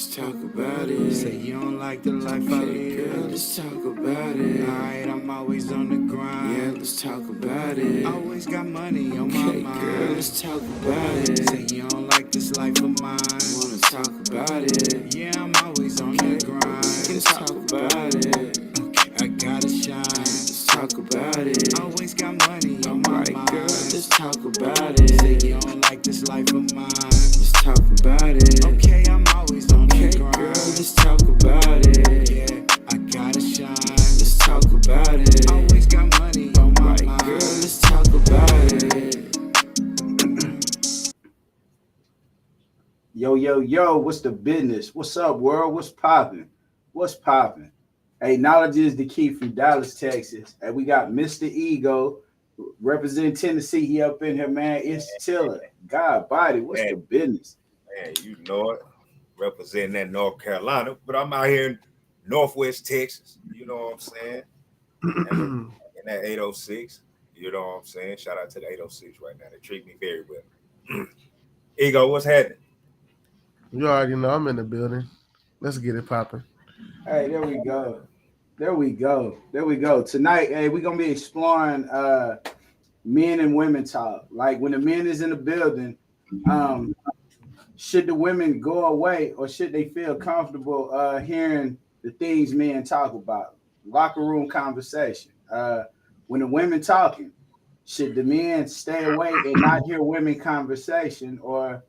let's talk about it. Say you don't like the life I live. Girl, let's talk about it. Alright, I'm always on the grind. Yeah, let's talk about it. Always got money on my mind. Girl, let's talk about it. Say you don't like this life of mine. Wanna talk about it? Yeah, I'm always on the grind. Let's talk about it. I gotta shine. Let's talk about it. Always got money on my mind. Girl, let's talk about it. Say you don't like this life of mine. Let's talk about it. Okay, I'm always on the grind. Girl, let's talk about it. Yeah, I gotta shine. Let's talk about it. Always got money on my mind. Girl, let's talk about it. Yo, what's the business? What's up, world? What's popping? What's popping? Hey, knowledge is the key from Dallas, Texas. And we got Mr. Ego representing Tennessee. He up in here, man. It's Tiller. God body, what's Man, the business? man, you know it. Representing that North Carolina, but I'm out here in Northwest Texas. You know what I'm saying? In that 806. You know what I'm saying? Shout out to the 806 right now. They treat me very well. Ego, what's happening? You already know I'm in the building. Let's get it popping. Hey, there we go. There we go. Tonight, hey, we're gonna be exploring men and women talk. Like when the men is in the building, um, should the women go away or should they feel comfortable hearing the things men talk about? Locker room conversation. When the women talking, should the men stay away and not hear women conversation, or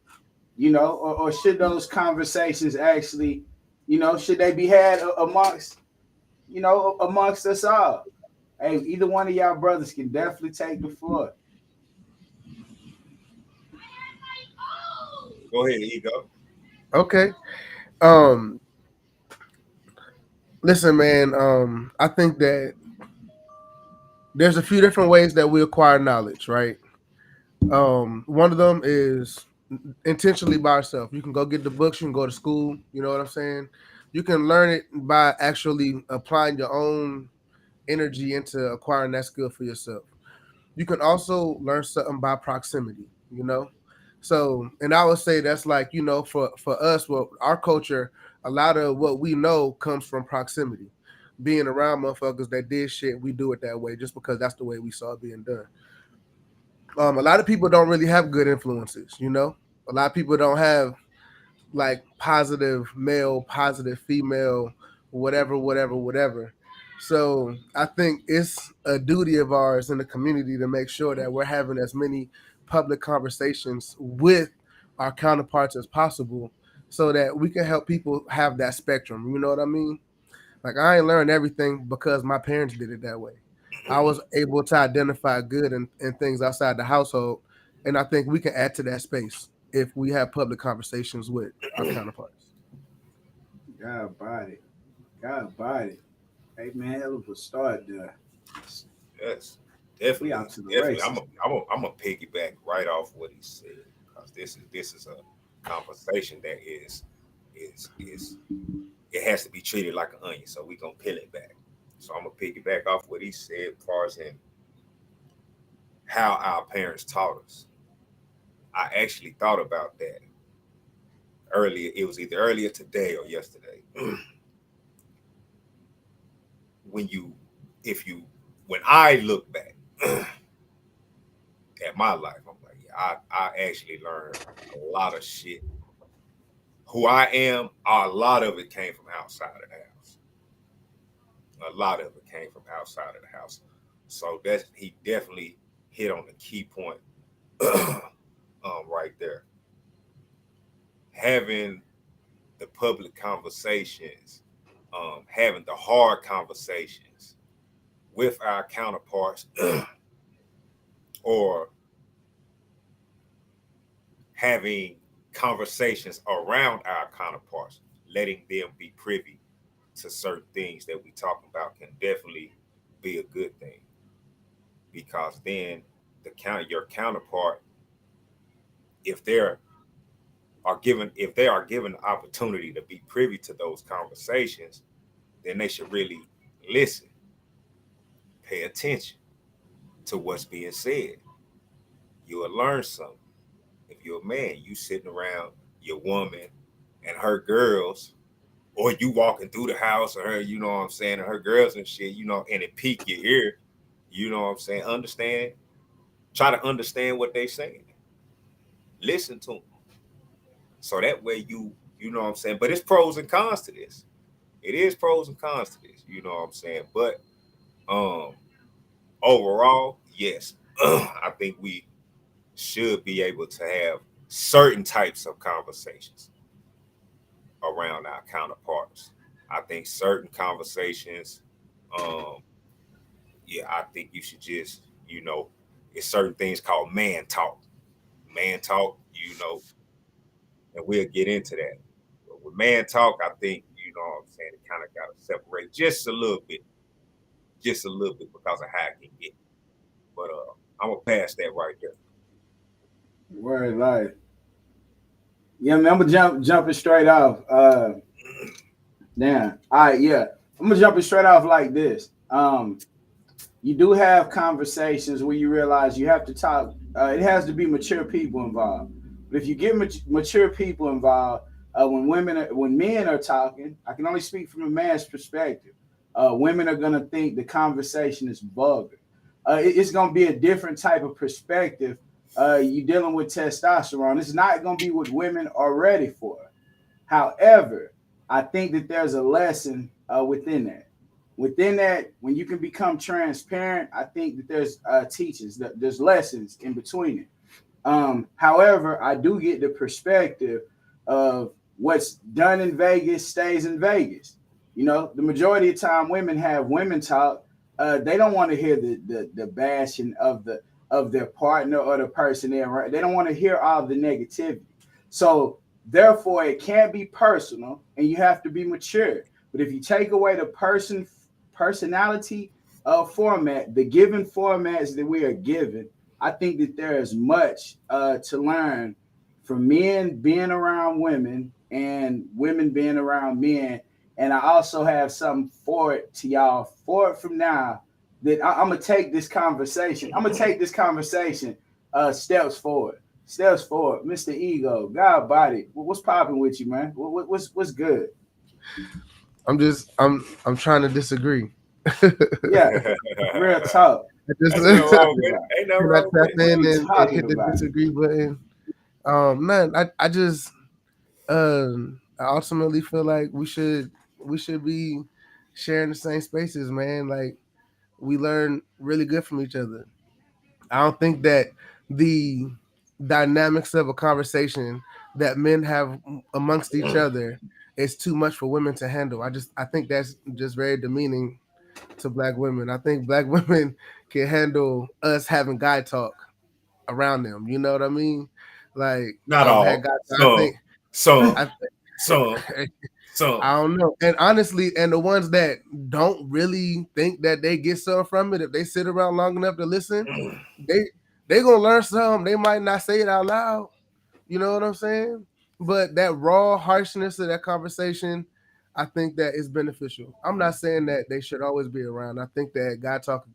or should those conversations actually, should they be had amongst, amongst us all? Hey, either one of y'all brothers can definitely take the floor. Go ahead, Ego. Okay. Um, listen, man. I think that there's a few different ways that we acquire knowledge, right? One of them is intentionally by yourself. You can go get the books, you can go to school, you know what I'm saying? You can learn it by actually applying your own energy into acquiring that skill for yourself. You can also learn something by proximity, you know? So, and I would say that's like, for us, well, our culture, a lot of what we know comes from proximity. Being around motherfuckers that did shit, we do it that way just because that's the way we saw it being done. A lot of people don't really have good influences, you know? A lot of people don't have like positive male, positive female, whatever. So I think it's a duty of ours in the community to make sure that we're having as many public conversations with our counterparts as possible so that we can help people have that spectrum. You know what I mean? Like I ain't learned everything because my parents did it that way. I was able to identify good and things outside the household. And I think we can add to that space if we have public conversations with our counterparts. God body. God body. Hey man, hell of a start there. Yes, We definitely, out to the definitely. I'm races. a, I'm a, I'm a piggyback right off what he said because this is a conversation that is it has to be treated like an onion. So we gonna peel it back. So I'm gonna piggyback off what he said as far as in how our parents taught us. I actually thought about that earlier. It was either earlier today or yesterday. when you, if you, when I look back at my life, I'm like, yeah, I actually learned a lot of shit. Who I am, a lot of it came from outside of the house. A lot of it came from outside of the house. So that's he definitely hit on the key point right there. Having the public conversations, having the hard conversations with our counterparts, or having conversations around our counterparts, letting them be privy to certain things that we talk about can definitely be a good thing because then your counterpart, if they're if they are given the opportunity to be privy to those conversations, then they should really listen, pay attention to what's being said. You will learn something. If you're a man, you sitting around your woman and her girls, or you walking through the house, or her, you know what I'm saying, and her girls and shit, you know, and it pique your ear, you know what I'm saying. Understand, try to understand what they saying, listen to them, so that way you know what I'm saying. But it's pros and cons to this. It is pros and cons to this, you know what I'm saying. But um, overall, yes, I think we should be able to have certain types of conversations around our counterparts. I think certain conversations, um, yeah, I think you should just, you know, it's certain things called man talk. Man talk, you know, and we'll get into that. But with man talk, I think, you know what I'm saying, it kind of got to separate just a little bit because of how it can get. But I'm going to pass that right there. Word life. Yeah, man, I'm gonna jumping straight off. Damn. All right, yeah. I'm gonna jumping straight off like this. You do have conversations where you realize you have to talk. It has to be mature people involved. But if you get mature people involved, when men are talking, I can only speak from a man's perspective. Women are gonna think the conversation is vulgar. It's gonna be a different type of perspective. You dealing with testosterone. It's not gonna be what women are ready for. However, I think that there's a lesson within that. Within that, when you can become transparent, I think that there's teachings, that there's lessons in between it. However, I do get the perspective of what's done in Vegas stays in Vegas. You know, the majority of time women have women talk. They don't want to hear the bashing of their partner or the person they're right. They don't want to hear all the negativity. So therefore, it can't be personal, and you have to be mature. But if you take away the personality format, the given formats that we are given, I think that there is much to learn from men being around women and women being around men. And I also have something for it to y'all for it from now that I'm gonna take this conversation. I'm gonna take this conversation steps forward. Steps forward, Mr. Ego, God body. What's popping with you, man? What's good? I'm trying to disagree. Yeah, real talk. Just Ain't What we nothing wrong talking with it. about? Ain't nothing can I wrong with tap it. What are in we and talking hit the about? disagree button? Man, I ultimately feel like we should be sharing the same spaces, man. Like we learn really good from each other. I don't think that the dynamics of a conversation that men have amongst each other is too much for women to handle. I think that's just very demeaning to black women. I think black women can handle us having guy talk around them. You know what I mean? Like Not I've had all. guys. Some. Some. I Some. Some. I don't know. And honestly, and the ones that don't really think that they get something from it, if they sit around long enough to listen, they they gonna learn something. They might not say it out loud. You know what I'm saying? But that raw harshness of that conversation, I think that is beneficial. I'm not saying that they should always be around. I think that God talk,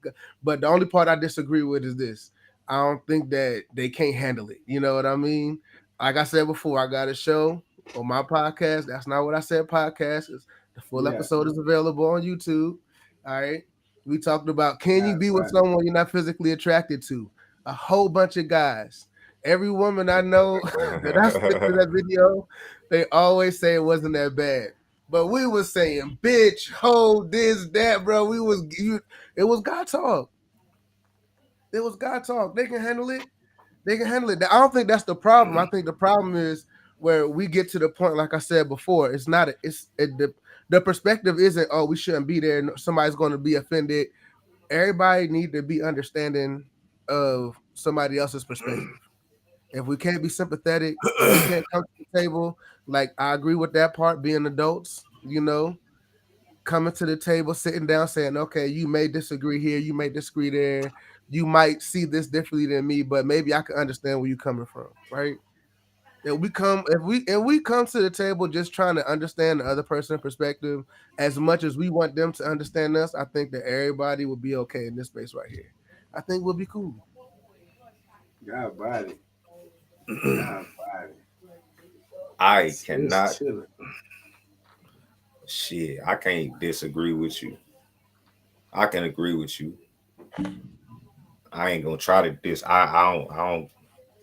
but the only part I disagree with is this. I don't think that they can't handle it. You know what I mean? Like I said before, I got a show on my podcast. That's not what I said. Podcast is the full Yeah, episode is available on YouTube. All right. We talked about can you God be with body. someone you're not physically attracted to? A whole bunch of guys. Every woman I know that I sent to that video, they always say it wasn't that bad. But we was saying, bitch, ho, this, that, bro. It was God talk. It was God talk. They can handle it. They can handle it. I don't think that's the problem. I think the problem is where we get to the point, like I said before, it's not. The perspective isn't. Oh, we shouldn't be there. Somebody's going to be offended. Everybody need to be understanding of somebody else's perspective. If we can't be sympathetic, if we can't come to the table, like I agree with that part, being adults, coming to the table, sitting down, saying, okay, you may disagree here, you may disagree there, you might see this differently than me, but maybe I can understand where you're coming from, right? If we come to the table just trying to understand the other person's perspective as much as we want them to understand us, I think that everybody will be okay in this space right here. I think we'll be cool. God body. God body. I Sis cannot chilling. shit. I can't disagree with you. I can agree with you. I ain't gonna try to I don't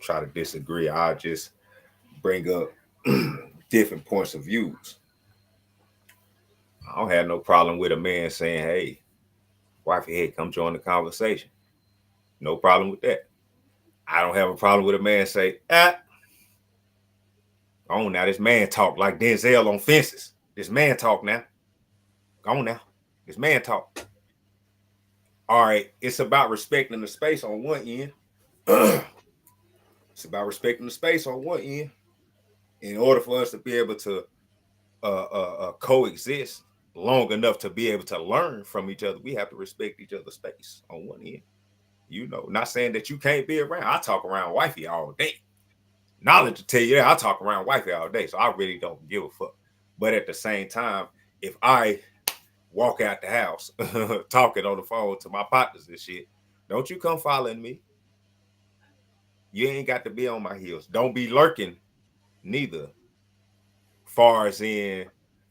try to disagree. I just bring up different points of views. I don't have no problem with a man saying, "Hey, wifey, hey, come join the conversation." No problem with that. I don't have a problem with a man say, go on now, this man talk like Denzel on Fences. This man talk now. Go on now. This man talk. All right, it's about respecting the space on one end. It's about respecting the space on one end. In order for us to be able to coexist long enough to be able to learn from each other, we have to respect each other's space on one end. You know, not saying that you can't be around. I talk around wifey all day. Knowledge to tell you that I talk around wifey all day, so I really don't give a fuck. But at the same time, if I walk out the house talking on the phone to my partners and shit, don't you come following me. You ain't got to be on my heels. Don't be lurking neither. Far as in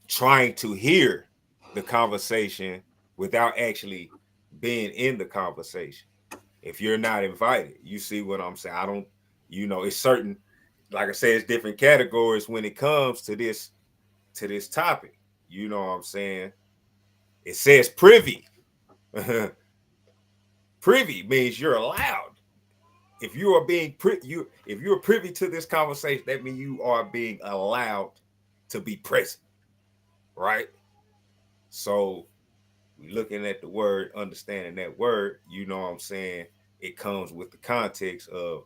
trying to hear the conversation without actually being in the conversation. If you're not invited, you see what I'm saying? I don't, it's certain, like I said, it's different categories when it comes to this topic. You know what I'm saying? It says privy. Privy means you're allowed. If you are being if you're privy to this conversation, that means you are being allowed to be present, right? So looking at the word, understanding that word, you know what I'm saying? It comes with the context of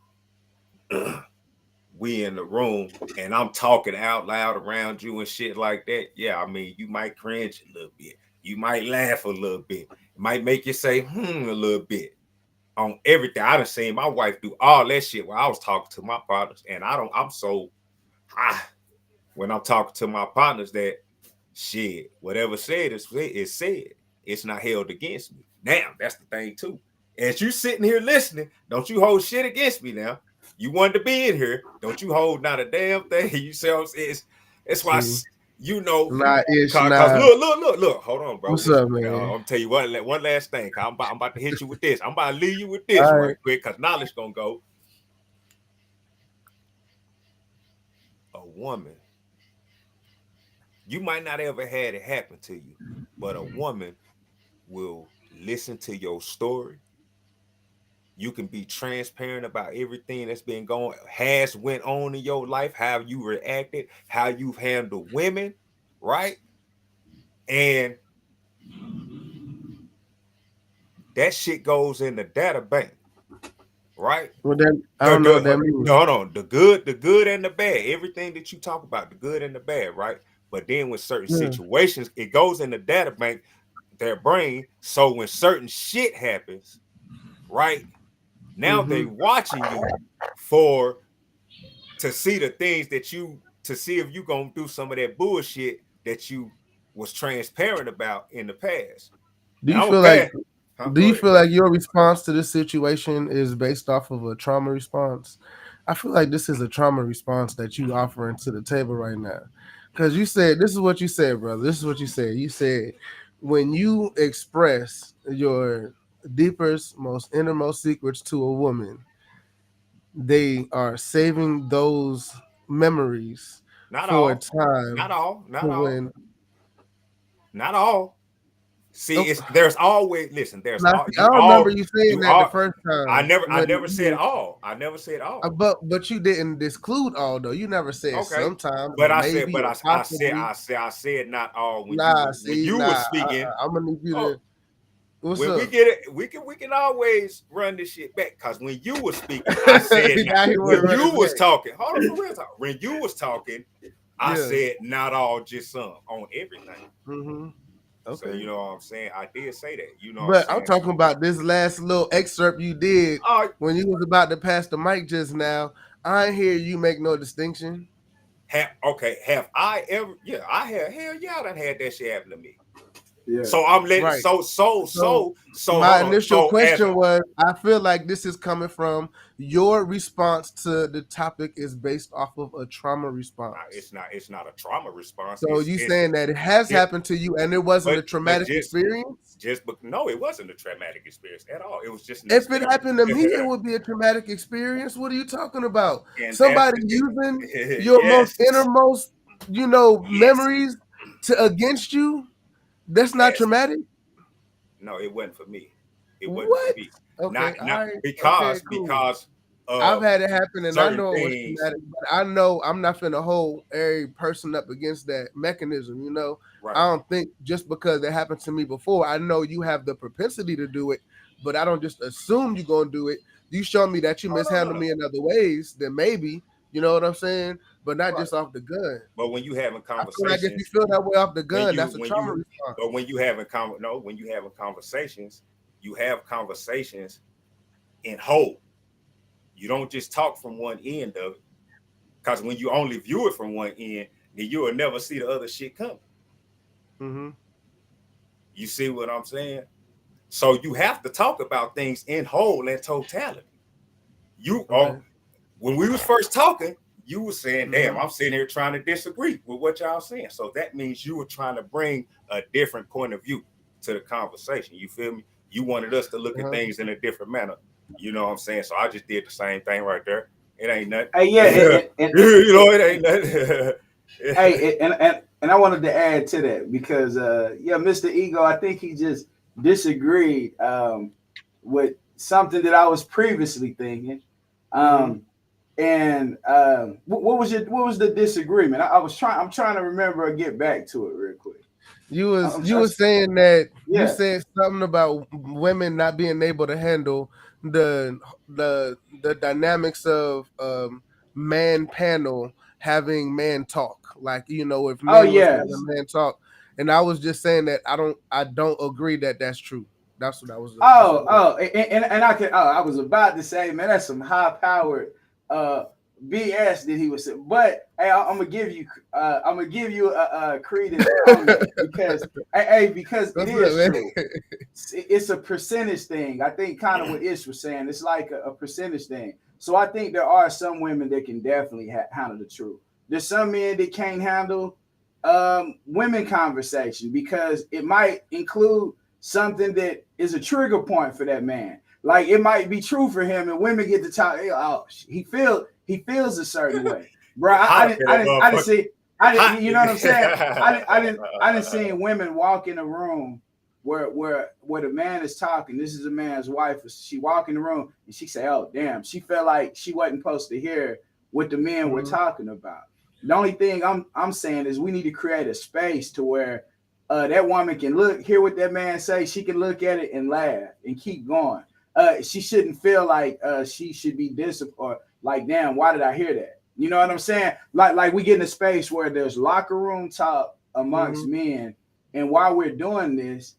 we in the room and I'm talking out loud around you and shit like that. Yeah, I mean, you might cringe a little bit. You might laugh a little bit. It might make you say, a little bit on everything. I done seen my wife do all that shit while I was talking to my partners. And I'm so high when I'm talking to my partners that shit, whatever said is said. It's not held against me. Now, that's the thing too. As you sitting here listening, don't you hold shit against me now. You wanted to be in here. Don't you hold not a damn thing. You see what I'm saying? It's why, See, you know, nah, ish, cause nah. look. Hold on, bro. What's up, man? I'm gonna tell you one last thing. I'm about to hit you with this. I'm about to leave you with All this right. right quick, cause knowledge gonna go. A woman, you might not ever had it happen to you, but a woman will listen to your story. You can be transparent about everything that's been went on in your life, how you reacted, how you've handled women, right? And that shit goes in the data bank, right? Well, then I don't know what that means. No, hold on. The good and the bad. Everything that you talk about, the good and the bad, right? But then with certain Yeah. situations, it goes in the data bank, their brain. So when certain shit happens, right? Now they watching you for to see the things that to see if you gonna do some of that bullshit that you was transparent about in the past. Do And you I'm a feel like pass. Huh? do Go you ahead. feel like your response to this situation is based off of a trauma response? I feel like this is a trauma response that you offering to the table right now. Because you said this is what you said, brother. This is what you said. You said when you express your deepest, most innermost secrets to a woman, they are saving those memories Not for a all. time Not all. to Not all. when. Not all. See, Oh, it's there's always listen. There's now, all see, I remember you saying you that the are. first I time never I when never said you all. I never said all. but you didn't disclude all though. You never said Okay, sometimes but or I said, maybe or possibly. I said not all Nah, when see, you were nah. speaking. I'm gonna need you Oh, to. What's when we up? get it, we can always run this shit back. Cause when you was speaking, I said not. Now he want When to run you it was back. talking, hold on for real talk. When you was talking, I Yeah. said not all, just some on everything. Mm-hmm. So Okay. you know what I'm saying. I did say that. You know what I'm But I'm saying. talking about this last little excerpt you did Oh, when you was about to pass the mic just now. I ain't hear you make no distinction. have I ever? Yeah, I have. Hell yeah, I done had that shit happen to me. Yeah. So I'm letting Right. so My hold on. initial So as question was, I feel like this is coming from your response to the topic is based off of a trauma response. it's not a trauma response. So you It's saying that it has it, happened to you and it wasn't a but traumatic experience? but no, it wasn't a traumatic experience at all. It was just an If it experience. happened to me, it would be a traumatic experience. What are you talking about? And that's Somebody using your most yes, innermost, yes, memories to against you. That's not yes. traumatic. No, it wasn't for me. It wasn't for What? me. Okay, Not all right. Okay, cool. because I've of had it happen, and I certain know it was things. traumatic, but I know I'm not finna hold every person up against that mechanism. Right. I don't think just because it happened to me before, I know you have the propensity to do it, but I don't just assume you're gonna do it. You show me that you Oh, no, no, mishandle no. me in other ways, then maybe, you know what I'm saying? But not Right. just off the gun. But when you having I feel like if you conversations, feel that way off the when gun, that's a trauma response. when you having no, when you having conversations, you have conversations in whole. You don't just talk from one end of it. Because when you only view it from one end, then you will never see the other shit coming. Mm-hmm. You see what I'm saying? So you have to talk about things in whole and totality. You Okay. when we was first talking, you were saying, damn, Mm-hmm. I'm sitting here trying to disagree with what y'all saying. So that means you were trying to bring a different point of view to the conversation. You feel me? You wanted us to look at Uh-huh. things in a different manner. You know what I'm saying? So I just did the same thing right there. It ain't nothing. Hey, yeah, You know, it ain't nothing. hey, and I wanted to add to that because Mr. Ego, I think he just disagreed with something that I was previously thinking. Mm-hmm. And what was the disagreement? I'm trying to remember or get back to it real quick. You was saying that you Yeah. said something about women not being able to handle the the dynamics of man panel having man talk. Like, if Oh men was having yes. man talk, and I was just saying that I don't agree that that's true. That's what I was disagreeing. And I was about to say, man, that's some high powered uh BS that he was saying. But hey, I'm gonna give you a credence on that because it What's up, is man? true. It's a percentage thing. I think kind of what Ish was saying. It's like a percentage thing. So I think there are some women that can definitely handle the truth. There's some men that can't handle women conversation because it might include something that is a trigger point for that man. Like it might be true for him, and women get to talk. Oh, he feels a certain way, bro. Hot for that I didn't motherfucker. see. Hot. You know what I'm saying? I didn't see women walk in a room where the man is talking. This is a man's wife. She walk in the room and she say, "Oh damn," she felt like she wasn't supposed to hear what the men were Mhm. talking about. The only thing I'm saying is we need to create a space to where that woman can hear what that man say. She can look at it and laugh and keep going. She shouldn't feel like she should be disappointed or like, damn, why did I hear that? You know what I'm saying? Like we get in a space where there's locker room talk amongst Mhm. men, and while we're doing this,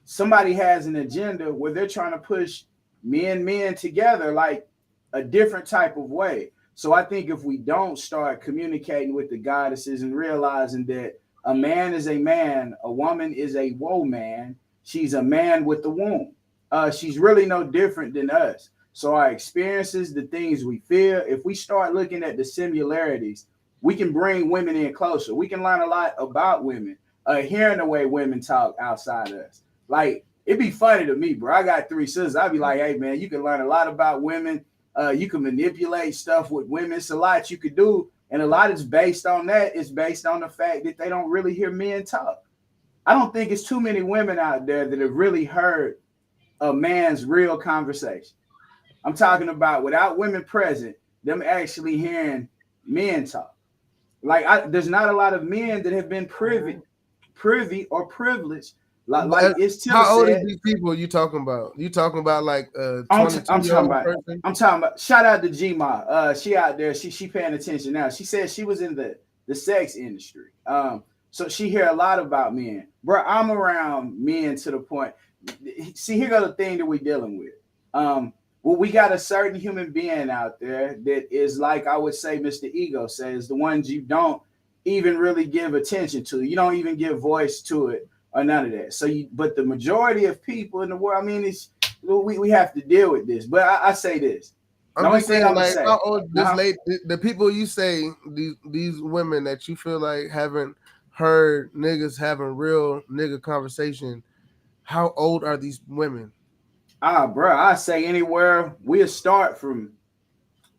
somebody has an agenda where they're trying to push men together like a different type of way. So I think if we don't start communicating with the goddesses and realizing that a man is a man, a woman is a woman, she's a man with the womb. She's really no different than us. So our experiences, the things we feel, if we start looking at the similarities, we can bring women in closer. We can learn a lot about women, hearing the way women talk outside us. Like it'd be funny to me, bro. I got 3 sisters. I'd be like, hey man, you can learn a lot about women. You can manipulate stuff with women. It's a lot you could do. And a lot is based on that. It's based on the fact that they don't really hear men talk. I don't think it's too many women out there that have really heard a man's real conversation. I'm talking about without women present, them actually hearing men talk. There's not a lot of men that have been privy or privileged. Like But it's Tiller how old is said, these people you talking about? You talking about like a I'm 22-year talking old about. person? I'm talking about. Shout out to Gma. She out there. She paying attention now. She said she was in the sex industry. So she hear a lot about men. Bro, I'm around men to the point. See, here go the thing that we're dealing with. Well, we got a certain human being out there that is like I would say, Mr. Ego says, the ones you don't even really give attention to. You don't even give voice to it or none of that. So but the majority of people in the world, I mean, it's we have to deal with this. But I say this. I'm just saying, like, how old this late the people you say these women that you feel like haven't heard niggas having real nigga conversation. How old are these women? Bro, I say anywhere we'll start from.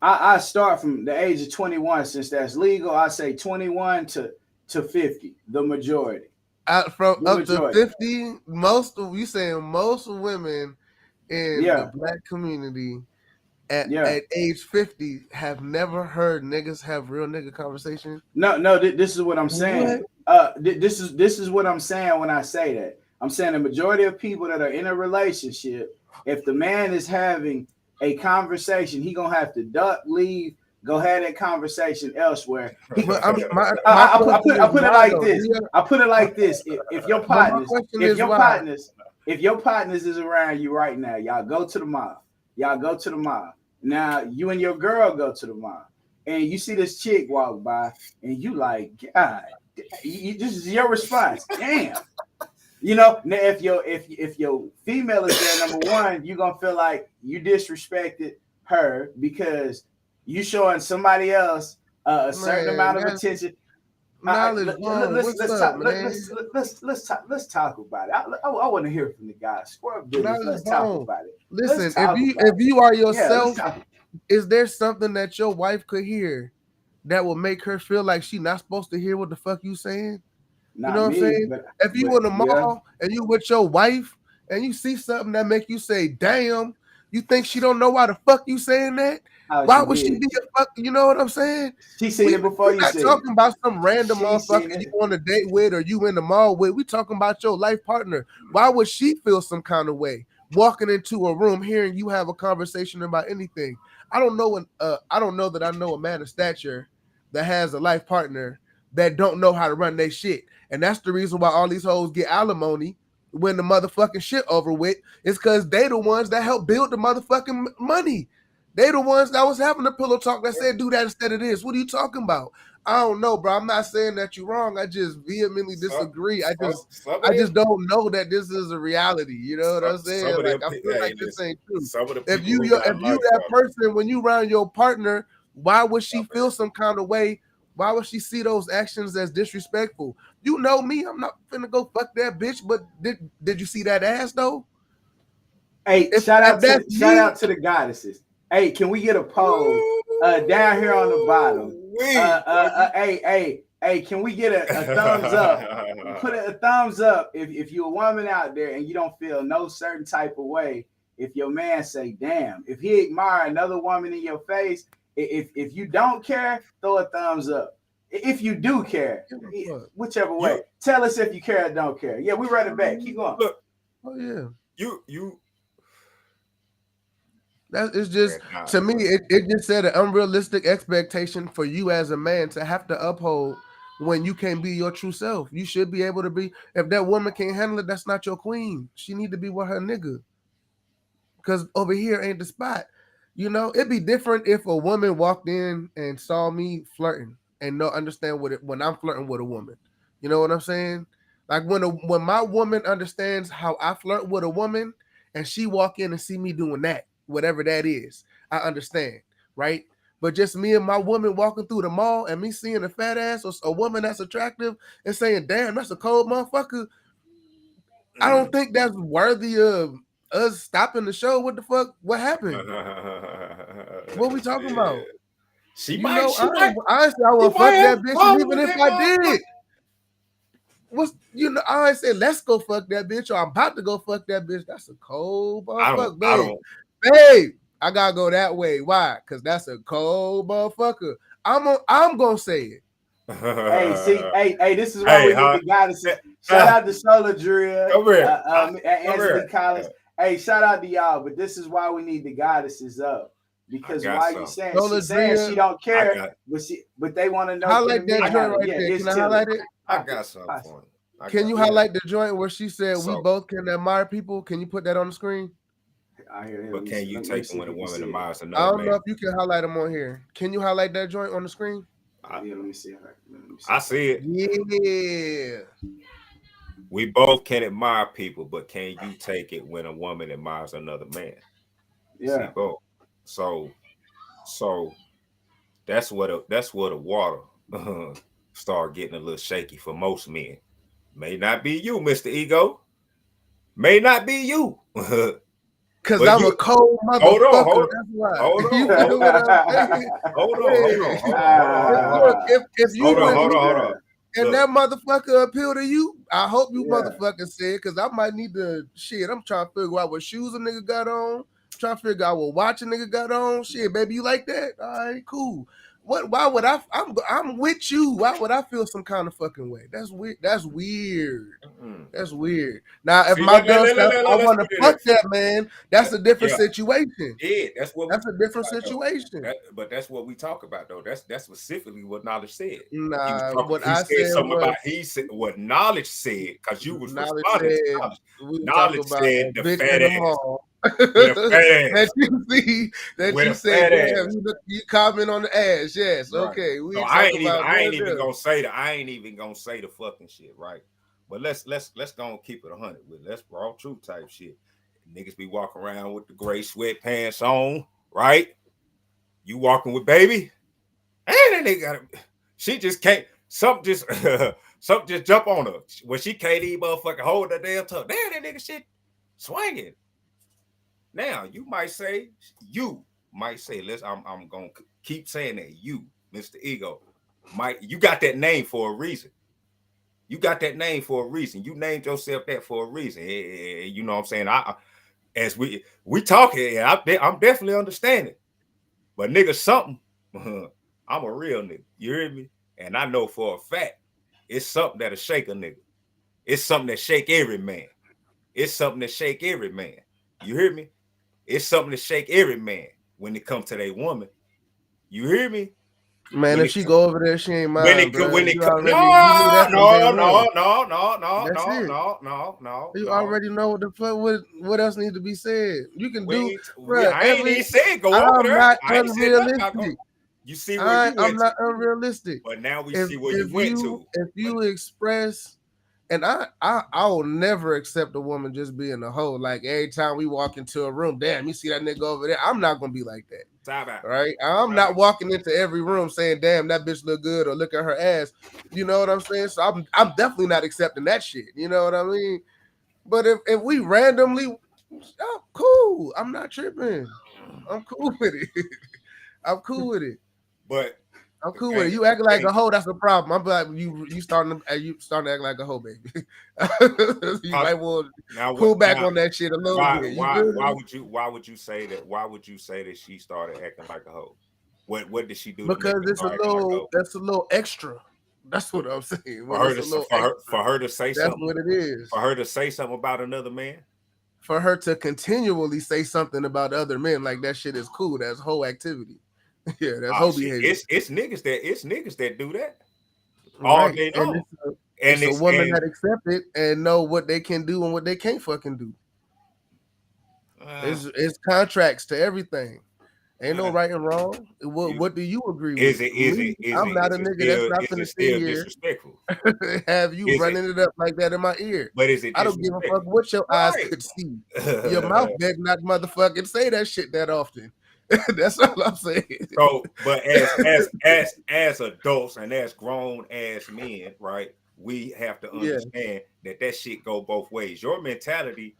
I start from the age of 21 since that's legal. I say 21 to 50, the majority. From up to 50, most women in the black community at age 50 have never heard niggas have real nigga conversation. No, this is what I'm saying. This is what I'm saying when I say that. I'm saying the majority of people that are in a relationship, if the man is having a conversation, he gonna have to duck, leave, go have that conversation elsewhere. I put it like this. I put it like this. If your partners is around you right now, y'all go to the mall. Now you and your girl go to the mall, and you see this chick walk by, and you like, God, this is your response. Damn. You know, now if your female is there, number one, you're gonna feel like you disrespected her because you showing somebody else a certain amount of attention. Let's talk about it. I want to hear from the guys. Let's talk about it. Listen, if you are yourself, is there something that your wife could hear that will make her feel like she's not supposed to hear what the fuck you saying? You know what I'm saying? If you in the mall and you with your wife and you see something that make you say, damn, you think she don't know why the fuck you saying that? Why would she be a fuck? You know what I'm saying? She seen it before you said it. We're not talking about some random motherfucker you on a date with or you in the mall with. We talking about your life partner. Why would she feel some kind of way walking into a room hearing you have a conversation about anything? I don't know that I know a man of stature that has a life partner that don't know how to run their shit. And that's the reason why all these hoes get alimony when the motherfucking shit over with. It's because they the ones that help build the motherfucking money. They the ones that was having the pillow talk that said do that instead of this. What are you talking about? I don't know, bro. I'm not saying that you're wrong. I just vehemently disagree. I just don't know that this is a reality. You know what I'm saying? Like, I feel like this ain't true. If you that person, when you around your partner, why would she feel some kind of way? Why would she see those actions as disrespectful? You know me, I'm not finna go fuck that bitch, but did you see that ass though? Hey, shout out to the goddesses. Hey, can we get a poll down here on the bottom? Hey, can we get a thumbs up? Put a thumbs up if you're a woman out there and you don't feel no certain type of way. If your man say, damn, if he admire another woman in your face, if you don't care, throw a thumbs up. If you do care, whichever way, tell us if you care or don't care. Yeah, we run it back. Keep going. Look, oh yeah, you. That is just to me. It just said an unrealistic expectation for you as a man to have to uphold when you can't be your true self. You should be able to be. If that woman can't handle it, that's not your queen. She need to be with her nigga. Because over here ain't the spot. You know, it'd be different if a woman walked in and saw me flirting and don't understand when I'm flirting with a woman. You know what I'm saying? Like when my woman understands how I flirt with a woman and she walk in and see me doing that, whatever that is, I understand, right? But just me and my woman walking through the mall and me seeing a fat ass or a woman that's attractive and saying, damn, that's a cold motherfucker. I don't think that's worthy of us stopping the show. What the fuck? What happened? What we talking about? Honestly, I would fuck that bitch, and even if I did, I said, let's go fuck that bitch, or I'm about to go fuck that bitch. That's a cold motherfucker, babe. I gotta go that way. Why? Because that's a cold motherfucker. I'm gonna say it. Hey, this is why we need the goddesses. Shout out to Solar Drill, Anthony Collins. Hey, shout out to y'all, but this is why we need the goddesses up. Because why you saying she don't care, but they want to know. Highlight that joint right there. Can I highlight it? I got something. Can you highlight the joint where she said we both can admire people? Can you put that on the screen? But can you take them when a woman admires another? I don't know if you can highlight them on here. Can you highlight that joint on the screen? Let me see. I see it. Yeah. We both can admire people, but can you take it when a woman admires another man? See, Yeah. both. So that's what the water start getting a little shaky for most men. May not be you, Mr. Ego. May not be you. Cause But I'm a you cold hold on, motherfucker. That's why. hold You on, feel what I'm saying? hold on, Yeah. Look, Ah, if you with hold me on. and Look, that motherfucker appeal to you, I hope you yeah. motherfucking say it, cause I might need to shit. I'm trying to figure out what shoes a nigga got on. Trying to figure out what watch a nigga got on. Shit, baby, you like that? All right, cool. What? Why would I'm with you. Why would I feel some kind of fucking way? That's weird. That's weird. That's weird. Now, if see, my girl says I let's want to put it fuck this. that man, that's a different Yeah, situation. yeah, that's what we That's talk a different about though. situation. But that's what we talk about though. That's specifically what Knowledge said. He was Nah, talking. what He I said said something was about. He said what Knowledge said because you was knowledge responding to said Knowledge. we were talking Knowledge about said a the bitch fat in the ass mall with a fat that ass you see that with you a say, fat damn, ass. you comment on the ass. Yes, Right. okay. We So ain't talking about I ain't that even there. gonna say that. I ain't even gonna say the fucking shit, right? But let's go and keep it 100 with. Let's raw truth type shit. Niggas be walking around with the gray sweatpants on, right? You walking with baby, and then they got she just can't. Something just something just jump on her when she can't even motherfucking hold that damn tongue. Damn, that nigga shit swinging. Now you might say let's. I'm gonna keep saying that you, Mr. Ego, you got that name for a reason. You got that name for a reason. You named yourself that for a reason. You know what I'm saying? As we talking, I'm definitely understanding. But nigga, something. I'm a real nigga. You hear me? And I know for a fact it's something that'll shake a nigga. It's something that shake every man. It's something that shake every man. You hear me? It's something to shake every man when it comes to their woman. You hear me? Man, When if it she go over there, she ain't when mine, it bro. when it You no already you knew that from day no one. no no no no That's no it. no no no You no. already know what the fuck what else needs to be said. You can do, bro. I ain't even said go over I'm there. not I ain't said nothing about go. unrealistic. You see where you I'm went to, not unrealistic. but now we If see where you if went you to. if But you express, and I will never accept a woman just being a hoe. Like every time we walk into a room, damn, you see that nigga over there. I'm not gonna be like that. time out. Right? I'm not walking into every room saying, damn, that bitch look good or look at her ass. You know what I'm saying? So I'm definitely not accepting that shit. You know what I mean? But if we randomly, oh, cool. I'm not tripping. I'm cool with it. I'm cool with it. But I'm the cool with thing, it. You acting like thing a hoe, that's a problem. I'm like you starting to act like a hoe, baby. You might want to now pull what back now on that shit a little why bit. You why feel why me? would you say that she started acting like a hoe? What did she do to make Because her it's a start acting like a little hoe? that's a little extra. That's what I'm saying. For When her it's a to little extra, for her to say that's something what it is. for her to say something about another man. For her to continually say something about other men, like that shit is cool. That's whole activity. Yeah, that's Oh whole shit, behavior. it's niggas that do that all Right. day And long, and it's a it's woman and that accept it and know what they can do and what they can't fucking do. uh, It's contracts to everything. Ain't no uh, right and wrong. you What do you agree with? Me, I'm not a nigga that's not is it gonna sit still here disrespectful? have you Is it? running it up like that in my ear. But is it I don't give a fuck disrespectful? what your eyes Right. could see. Your mouth better not motherfucking say that shit that often. That's all I'm saying. So, but as adults and as grown ass men, right? We have to Yeah. understand that shit go both ways. Your mentality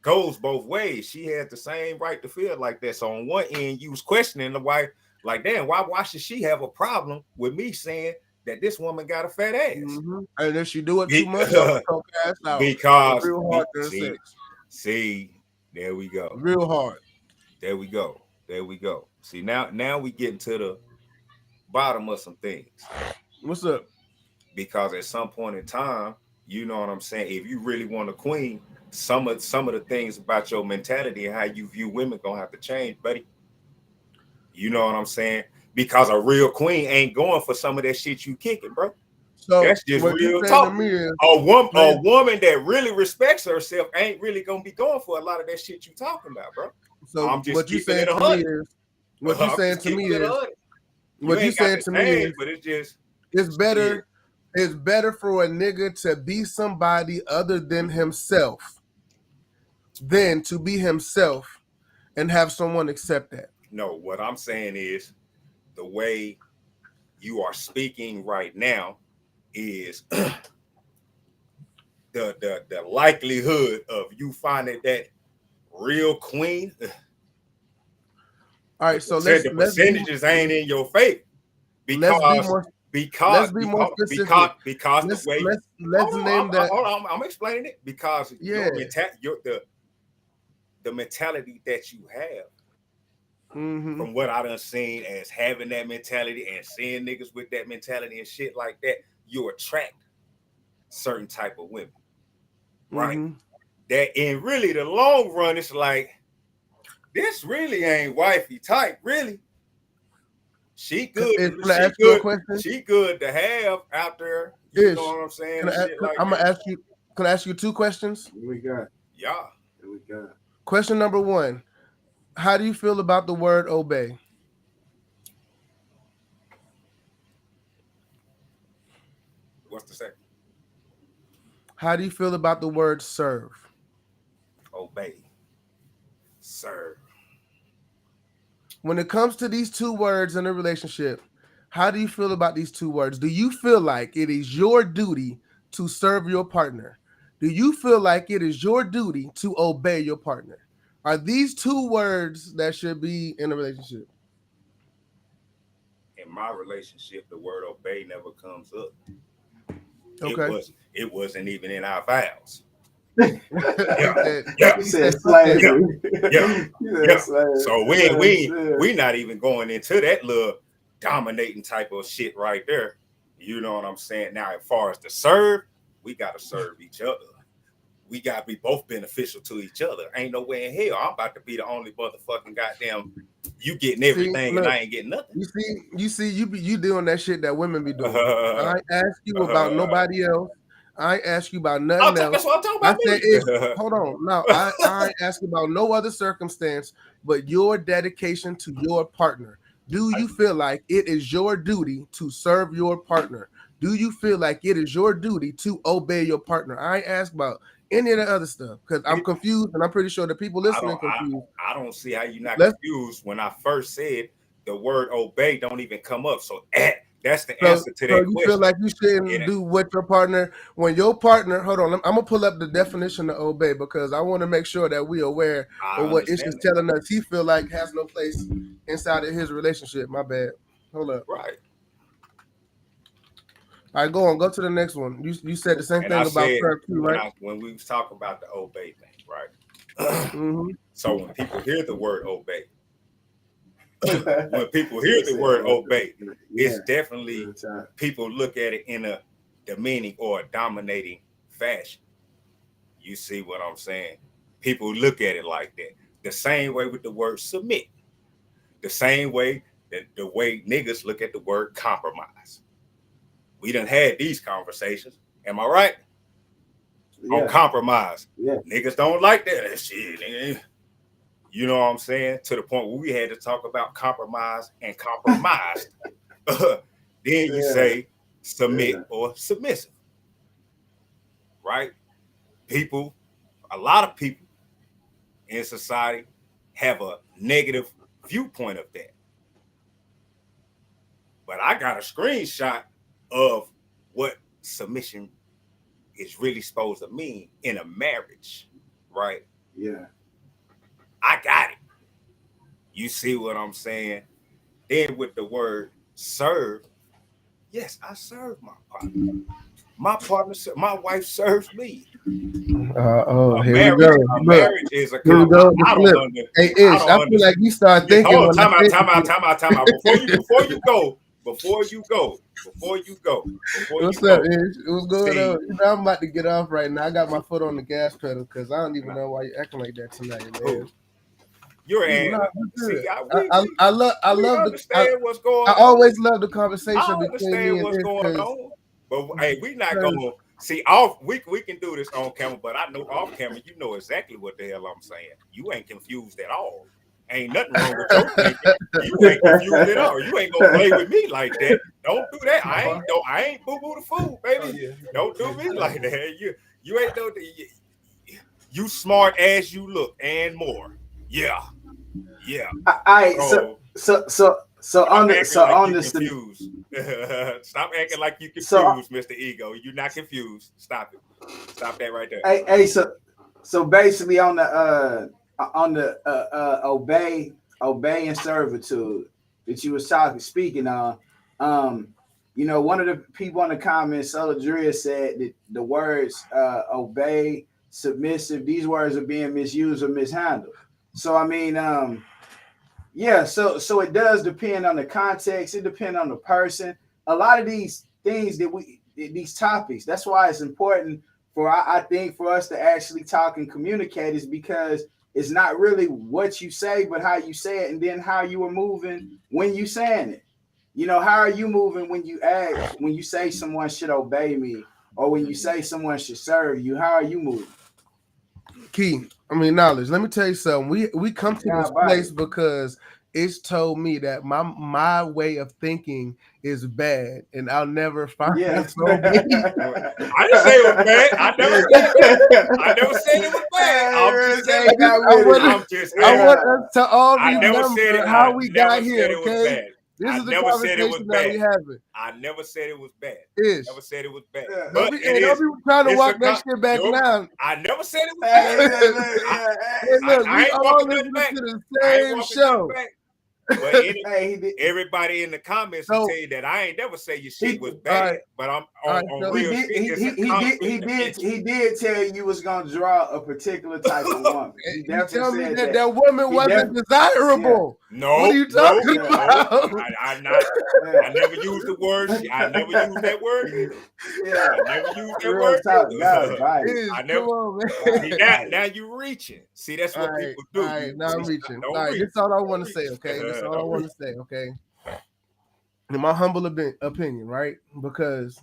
goes both ways. She has the same right to feel like that. So on one end, you was questioning the wife, like, damn, why should she have a problem with me saying that this woman got a fat ass? And if she do it too Be- much, I'm gonna choke her ass out. Real hard during sex. see, there we go. Real hard. There we go. There we go. See, now we getting to the bottom of some things. What's up? Because at some point in time, you know what I'm saying, if you really want a queen, some of the things about your mentality and how you view women gonna have to change, buddy. You know what I'm saying? Because a real queen ain't going for some of that shit you kicking, bro. So That's just what you real saying to talk. me is, A woman that really respects herself ain't really gonna be going for a lot of that shit you talking about, bro. so I'm just what you keeping saying it a to me hundred. is, what you I'm saying just to me keeping it a is, hundred. You what you ain't got saying to to me change, is, but it's just it's shit. better it's better for a nigga to be somebody other than himself than to be himself and have someone accept that. No, what I'm saying is the way you are speaking right now is the likelihood of you finding that real queen. All right, so The percentages ain't in your favor let's be because more because specific. because the way Let's name that. hold on, I'm explaining it because Yeah. the mentality that you have Mm-hmm. from what I done seen as having that mentality and seeing niggas with that mentality and shit like that, you attract certain type of women, right? Mm-hmm. That in really the long run, it's like this really ain't wifey type, really. She good. She good to have out there. You know what I'm saying? I'm gonna ask you. Can I ask you 2 questions? Here we go. Yeah. Here we go. Question number 1: how do you feel about the word obey? What's the second? How do you feel about the word serve? Obey. Serve. When it comes to these 2 words in a relationship, how do you feel about these 2 words? Do you feel like it is your duty to serve your partner? Do you feel like it is your duty to obey your partner? Are these 2 words that should be in a relationship? In my relationship, the word obey never comes up. Okay. It wasn't even in our vows. Yeah. Slavery. Yeah. So we not even going into that little dominating type of shit right there. You know what I'm saying? Now, as far as the serve, we gotta serve each other. We gotta be both beneficial to each other. Ain't no way in hell I'm about to be the only motherfucking goddamn you getting everything and I ain't getting nothing. You doing that shit that women be doing. I ain't ask you about nobody else. I ain't ask you about nothing else. That's what I'm talking about. I said, hold on. No, I ain't asking about no other circumstance but your dedication to your partner. Do you feel like it is your duty to serve your partner? Do you feel like it is your duty to obey your partner? I ain't asked about any of the other stuff because I'm confused, and I'm pretty sure the people listening confused. I don't see how you're not confused when I first said the word obey don't even come up. So that's the answer to that question. You feel like you shouldn't do what your partner, when your partner, hold on, I'm gonna pull up the definition of obey because I want to make sure that we're aware of what Ish is telling us he feel like has no place inside of his relationship. My bad. Hold up. Right. All right, go to the next one. You said the same thing about serve too, right? When we was talking about the obey thing, right? Mm-hmm. So when people hear the word obey, it's definitely people look at it in a demeaning or a dominating fashion. You see what I'm saying? People look at it like that. The same way with the word submit. The same way that the way niggas look at the word compromise. We done had these conversations. Am I right? Yeah. On compromise. Yeah. Niggas don't like that shit. Nigga. You know what I'm saying? To the point where we had to talk about compromise and compromised. Then you say submit or submissive. Right? A lot of people in society have a negative viewpoint of that. But I got a screenshot of what submission is really supposed to mean in a marriage, right? Yeah. I got it. You see what I'm saying? Then with the word serve, yes, I serve my partner. My wife serves me. Here we go. A marriage is a compromise. Hey, Ish, I feel like you start thinking. Time out. Before you go. What's up, Ish? What's going on? You know, I'm about to get off right now. I got my foot on the gas pedal because I don't even know why you're acting like that tonight, man. You're I love understand what's going on. I always love the conversation. I understand what's going on. But hey, we not gonna see we can do this on camera, but I know off camera, you know exactly what the hell I'm saying. You ain't confused at all. Ain't nothing wrong with your thinking. You ain't confused at all. You ain't gonna play with me like that. Don't do that. I ain't boo boo the fool, baby. Don't do me like that. You ain't no. You smart as you look and more. Yeah. All right. So stop on the acting so like on you this. confused. Stop acting like you So confused, Mr. Ego. You're not confused. Stop it. Stop that right there. hey, so basically on the obey and servitude that you was speaking on, one of the people in the comments, Soladria, said that the words obey, submissive, these words are being misused or mishandled. So I mean, yeah, so it does depend on the context. It depends on the person. A lot of these things these topics. That's why it's important I think for us to actually talk and communicate is because it's not really what you say, but how you say it, and then how you are moving when you saying it. How are you moving when you say someone should obey me, or when you say someone should serve you? How are you moving? Key, knowledge. Let me tell you something. We come to this place because it's told me that my way of thinking is bad, and I'll never find Yeah. I didn't say it was bad. I never said that. I never said it was bad. I want us to all remember how we got here. Okay, this is the conversation that we having. I never said it was bad. Ish. Never said it was bad. Yeah. But don't be trying to walk that shit back now. I never said it was bad. Look, we all listening to the same show. But everybody in the comments will tell you that I ain't never say your shit was bad, but I'm on real shit. He did tell you was gonna draw a particular type of woman. He tell me that woman wasn't desirable. Yeah. No, what are you talking about? I never used the word. I never used that word either. Yeah, I never used that word. I never. Come on, man. Now you reaching. See, that's what people do. All right, now I'm reaching. All right, this is all I want to say. Okay, that's all I want to say. Okay, in my humble opinion, right? Because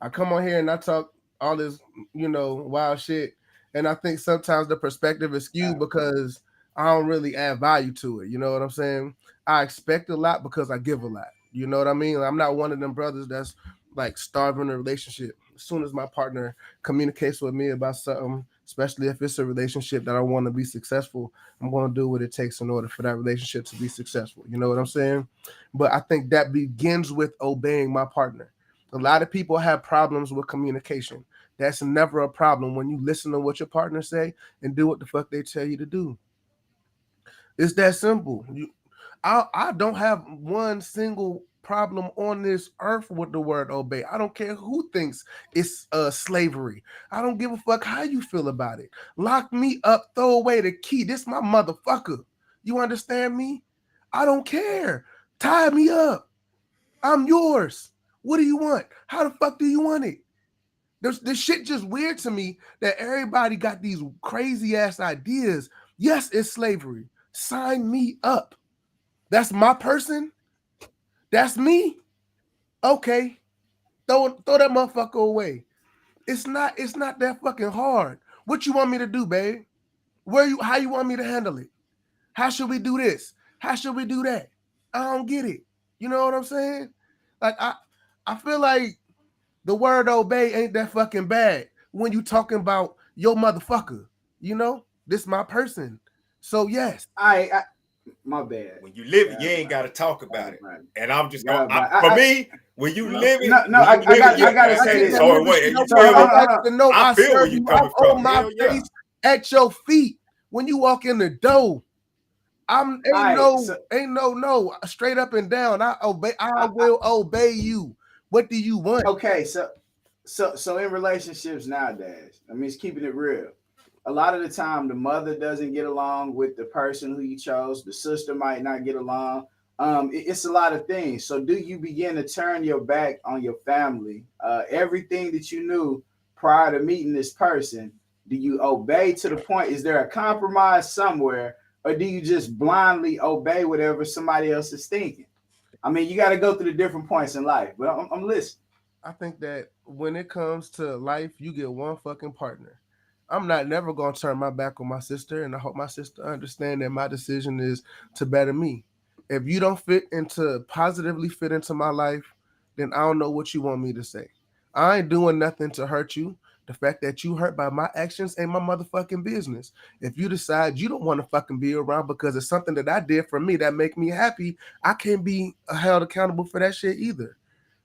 I come on here and I talk all this, wild shit, and I think sometimes the perspective is skewed because I don't really add value to it. You know what I'm saying? I expect a lot because I give a lot. You know what I mean? I'm not one of them brothers that's like starving a relationship. As soon as my partner communicates with me about something, especially if it's a relationship that I want to be successful, I'm going to do what it takes in order for that relationship to be successful. You know what I'm saying? But I think that begins with obeying my partner. A lot of people have problems with communication. That's never a problem when you listen to what your partner say and do what the fuck they tell you to do. It's that simple. I don't have one single problem on this earth with the word obey. I don't care who thinks it's slavery. I don't give a fuck how you feel about it. Lock me up, throw away the key. This my motherfucker. You understand me? I don't care. Tie me up. I'm yours. What do you want? How the fuck do you want it? This shit just weird to me that everybody got these crazy ass ideas. Yes, it's slavery. Sign me up. That's my person. That's me. Okay. Throw that motherfucker away. It's not that fucking hard. What you want me to do, babe? How you want me to handle it? How should we do this? How should we do that? I don't get it. You know what I'm saying? Like I feel like the word obey ain't that fucking bad when you talking about your motherfucker. This my person. So yes. My bad. When you live it, you ain't got to talk about it. And I'm just going. For me, when you live it, I gotta say this. So wait, I feel where you coming from. My face at your feet when you walk in the door. Ain't no straight up and down. I will obey you. What do you want? Okay, so in relationships nowadays, it's keeping it real. A lot of the time, the mother doesn't get along with the person who you chose. The sister might not get along. It's a lot of things. So do you begin to turn your back on your family? Everything that you knew prior to meeting this person, do you obey to the point? Is there a compromise somewhere? Or do you just blindly obey whatever somebody else is thinking? You got to go through the different points in life, but I'm listening. I think that when it comes to life, you get one fucking partner. I'm not never gonna turn my back on my sister, and I hope my sister understand that my decision is to better me. If you don't positively fit into my life, then I don't know what you want me to say. I ain't doing nothing to hurt you. The fact that you hurt by my actions ain't my motherfucking business. If you decide you don't want to fucking be around because it's something that I did for me that make me happy, I can't be held accountable for that shit either.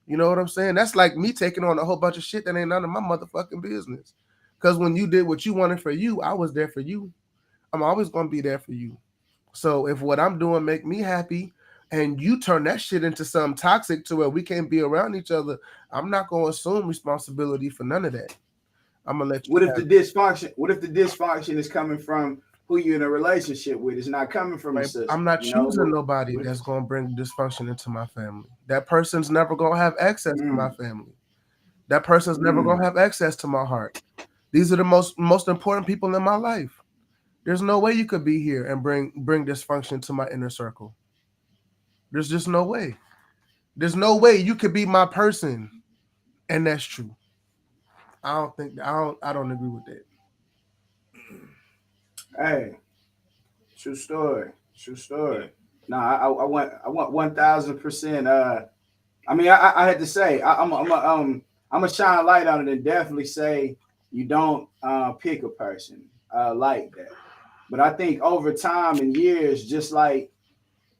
You know what I'm saying? That's like me taking on a whole bunch of shit that ain't none of my motherfucking business. Because when you did what you wanted for you, I was there for you. I'm always gonna be there for you. So if what I'm doing make me happy, and you turn that shit into something toxic to where we can't be around each other, I'm not gonna assume responsibility for none of that. I'm gonna let you What if have the dysfunction? What if the dysfunction is coming from who you're in a relationship with? It's not coming from the it. sister. I'm not You know. choosing nobody that's gonna bring dysfunction into my family. That person's never gonna have access to my family. That person's never gonna have access to my heart. These are the most important people in my life. There's no way you could be here and bring dysfunction to my inner circle. There's just no way. There's no way you could be my person, and that's true. I don't agree with that. Hey, true story. True story. No, I want 1,000%. I mean, I had to say, I'm a shine light on it and definitely say you don't pick a person like that. But I think over time and years, just like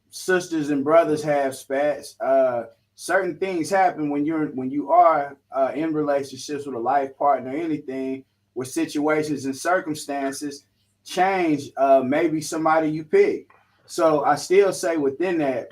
sisters and brothers have spats. Certain things happen when you are in relationships with a life partner, or anything, where situations and circumstances change. Maybe somebody you pick. So I still say within that,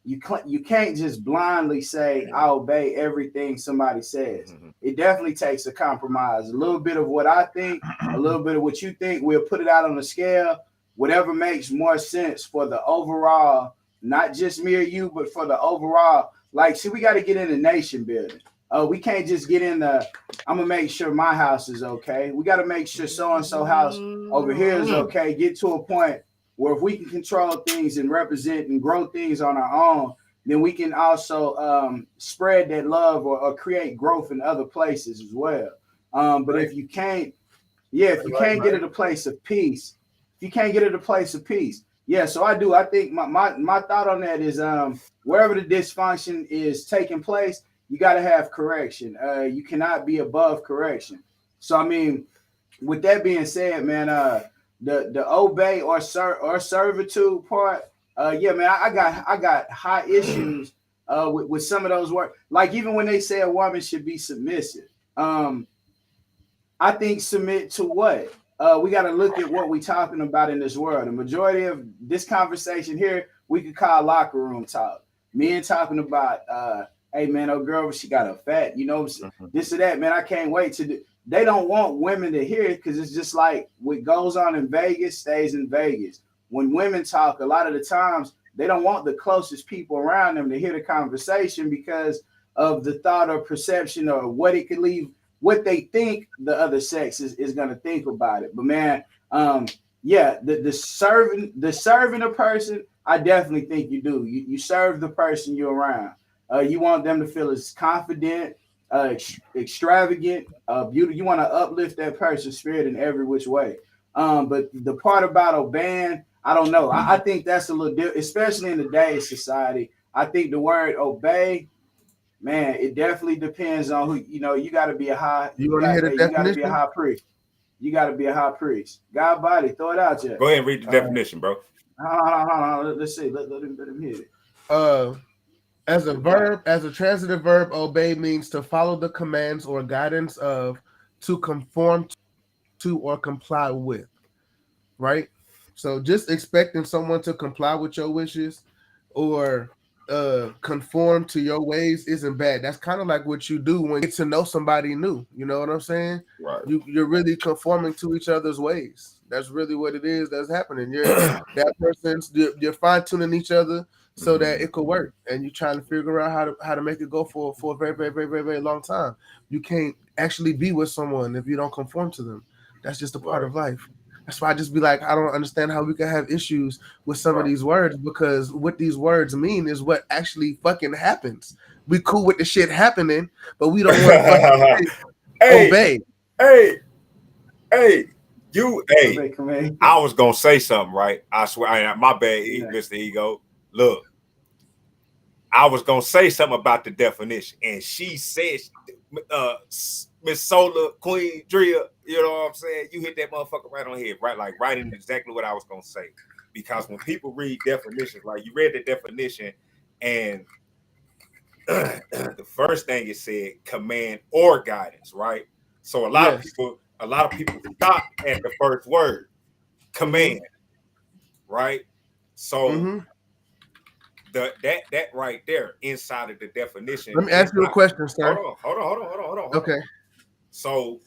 you can't just blindly say I obey everything somebody says. It definitely takes a compromise. A little bit of what I think, a little bit of what you think. We'll put it out on the scale. Whatever makes more sense for the overall, not just me or you, but for the overall. Like, see, we got to get into nation building. We can't just get in the, I'm going to make sure my house is okay. We got to make sure so-and-so house over here is okay. Get to a point where if we can control things and represent and grow things on our own, then we can also spread that love or create growth in other places as well. But if you can't, if you can't get at a place of peace, yeah, so I think my thought on that is wherever the dysfunction is taking place, you got to have correction. You cannot be above correction. So I mean, with that being said, man, the obey or servitude part, yeah, man, I got high issues with some of those words. Like even when they say a woman should be submissive, I think submit to what? We got to look at what we're talking about in this world. The majority of this conversation here, we could call locker room talk. Men talking about, hey man, oh girl, she got a fat, this or that, man. I can't wait to do. They don't want women to hear it because it's just like what goes on in Vegas stays in Vegas. When women talk, a lot of the times they don't want the closest people around them to hear the conversation because of the thought or perception or what it could leave, what they think the other sex is going to think about it. But man, yeah, the serving a person, I definitely think you do. You serve the person you're around. You want them to feel as confident, extravagant, beautiful. You want to uplift that person's spirit in every which way. But the part about obeying, I don't know. I think that's a little different, especially in today's society. I think the word obey, man, it definitely depends on who, you got to be a high, you want to hear the definition? You got to be a high priest. You got to be a high priest. God body, throw it out there. Go ahead and read the definition, bro. Hold on. Let's see. Let him hit it. As a verb, as a transitive verb, obey means to follow the commands or guidance of, to conform to or comply with, right? So just expecting someone to comply with your wishes or conform to your ways isn't bad. That's kind of like what you do when you get to know somebody new. You know what I'm saying? Right. You're really conforming to each other's ways. That's really what it is that's happening. You're fine-tuning each other so that it could work, and you're trying to figure out how to make it go for a very, very, very, very, very long time. You can't actually be with someone if you don't conform to them. That's just a part of life. That's why I just be like, I don't understand how we can have issues with some of these words, because what these words mean is what actually fucking happens. We cool with the shit happening, but we don't want to fucking obey. Hey, Hey, Command. I was gonna say something, right? I swear, my bad, Yeah. Mr. Ego. Look, I was gonna say something about the definition, and she said, Miss Solar Queen Drea, you know what I'm saying? You hit that motherfucker right on the head, right? Like right in exactly what I was gonna say. Because when people read definitions, like you read the definition, and the first thing it said command or guidance, right? So a lot of people stop at the first word, command, right? So that right there inside of the definition. Let me ask you a question, sir. Hold on. Okay. So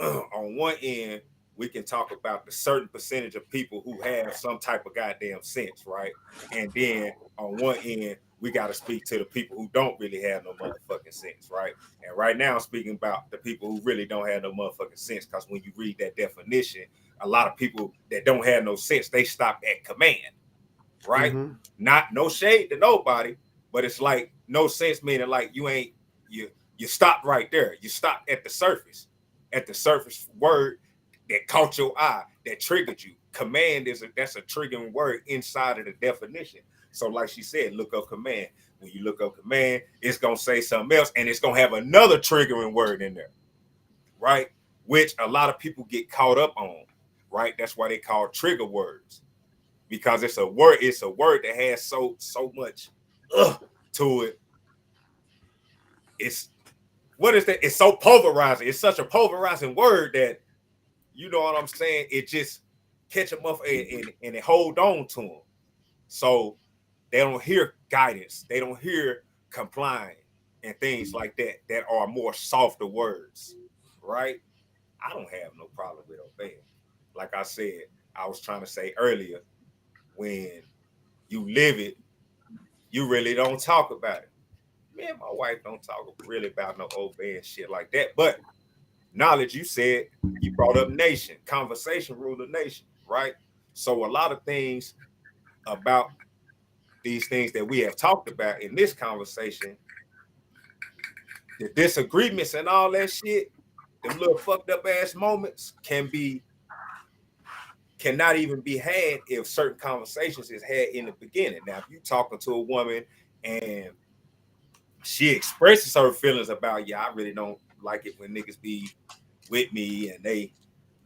on one end, we can talk about the certain percentage of people who have some type of goddamn sense, right? And then on one end, we got to speak to the people who don't really have no motherfucking sense, right? And right now, I'm speaking about the people who really don't have no motherfucking sense, because when you read that definition, a lot of people that don't have no sense, they stop at command, right? Not no shade to nobody, but it's like no sense, meaning like you stop right there. You stop at the surface word that caught your eye, that triggered you. Command that's a triggering word inside of the definition. So like she said, look up command. When you look up command, it's gonna say something else, and it's gonna have another triggering word in there, right? Which a lot of people get caught up on, right? That's why they call trigger words, because it's a word that has so much to it. What is that? It's so pulverizing. It's such a pulverizing word that, you know what I'm saying? It just catch them up and it hold on to them. So they don't hear guidance. They don't hear complying and things like that are more softer words, right? I don't have no problem with obeying. Like I said, I was trying to say earlier, when you live it, you really don't talk about it. Me and my wife don't talk really about no obeying shit like that. But knowledge, you said, you brought up nation, conversation rule the nation, right? So a lot of things about these things that we have talked about in this conversation, the disagreements and all that shit, them little fucked up ass moments cannot even be had if certain conversations is had in the beginning. Now, if you talking to a woman and she expresses her feelings about, yeah, I really don't like it when niggas be with me and they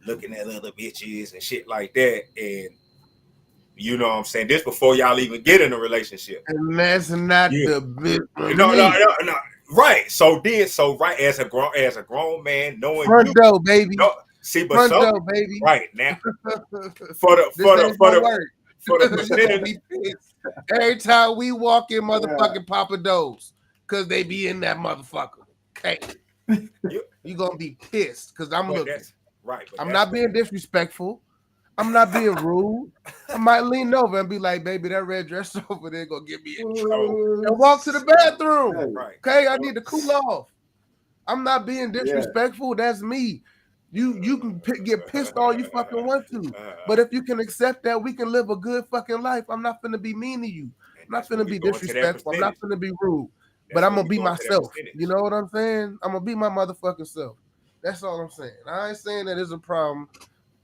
looking at other bitches and shit like that, and you know what I'm saying, this before y'all even get in a relationship. And that's not the bit for No, me. right. So right, as a grown man, knowing Front you door, baby. see, but Front some door, baby. right now for the percentage. Every time we walk in motherfucking Papa Do's, because they be in that motherfucker. Okay. You gonna be pissed because I'm looking. Right. I'm not being disrespectful. I'm not being rude. I might lean over and be like, baby, that red dress over there gonna get me in trouble. And walk to the bathroom. Right. Okay, I need to cool off. I'm not being disrespectful. That's me. You can get pissed all you fucking want to. But if you can accept that, we can live a good fucking life. I'm not finna be mean to you. I'm not finna be disrespectful. I'm not finna be rude. But I'm gonna be myself. You know what I'm saying? I'm gonna be my motherfucking self. That's all I'm saying. I ain't saying that it's a problem.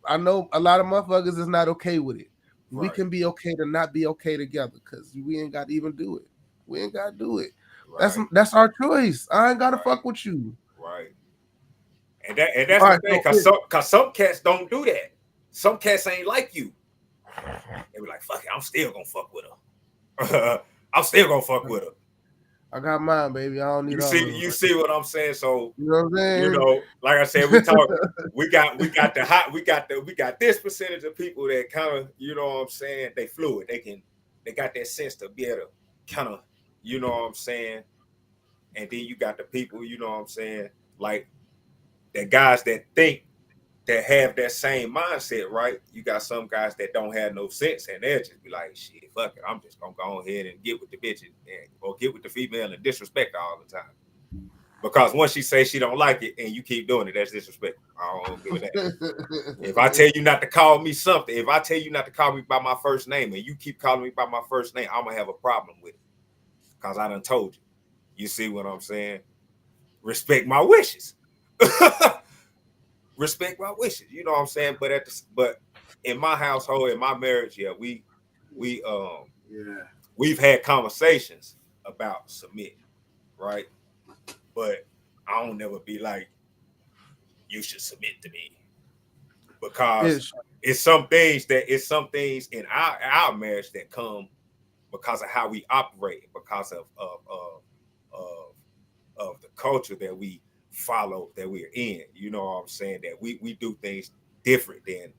I know a lot of motherfuckers is not okay with it. Right. We can be okay to not be okay together because we ain't got to even do it. We ain't got to do it. Right. That's our choice. I ain't got to fuck with you. Right. And that's the thing, because some cats don't do that. Some cats ain't like you. They be like, fuck it, I'm still gonna fuck with her. I'm still gonna fuck with her. I got mine, baby. I don't need you see what I'm saying? So you know what I'm saying? You know, like I said, we talk. we got this percentage of people that kind of, you know what I'm saying, they fluid. They got that sense to be able to kind of, you know what I'm saying. And then you got the people, you know what I'm saying, like the guys that think, that have that same mindset, right? You got some guys that don't have no sense, and they'll just be like, shit, fuck it, I'm just gonna go ahead and get with the bitch or get with the female and disrespect her all the time. Because once she says she don't like it and you keep doing it, that's disrespect. I don't give a that. If I tell you not to call me something, if I tell you not to call me by my first name and you keep calling me by my first name, I'm gonna have a problem with it. Because I done told you. You see what I'm saying? Respect my wishes. respect my wishes. You know what I'm saying? But in my household, in my marriage, yeah, we've had conversations about submit, right? But I don't never be like, you should submit to me, because it's some things in our marriage that come because of how we operate, because of the culture that we follow, that we're in. You know what I'm saying? That we do things different than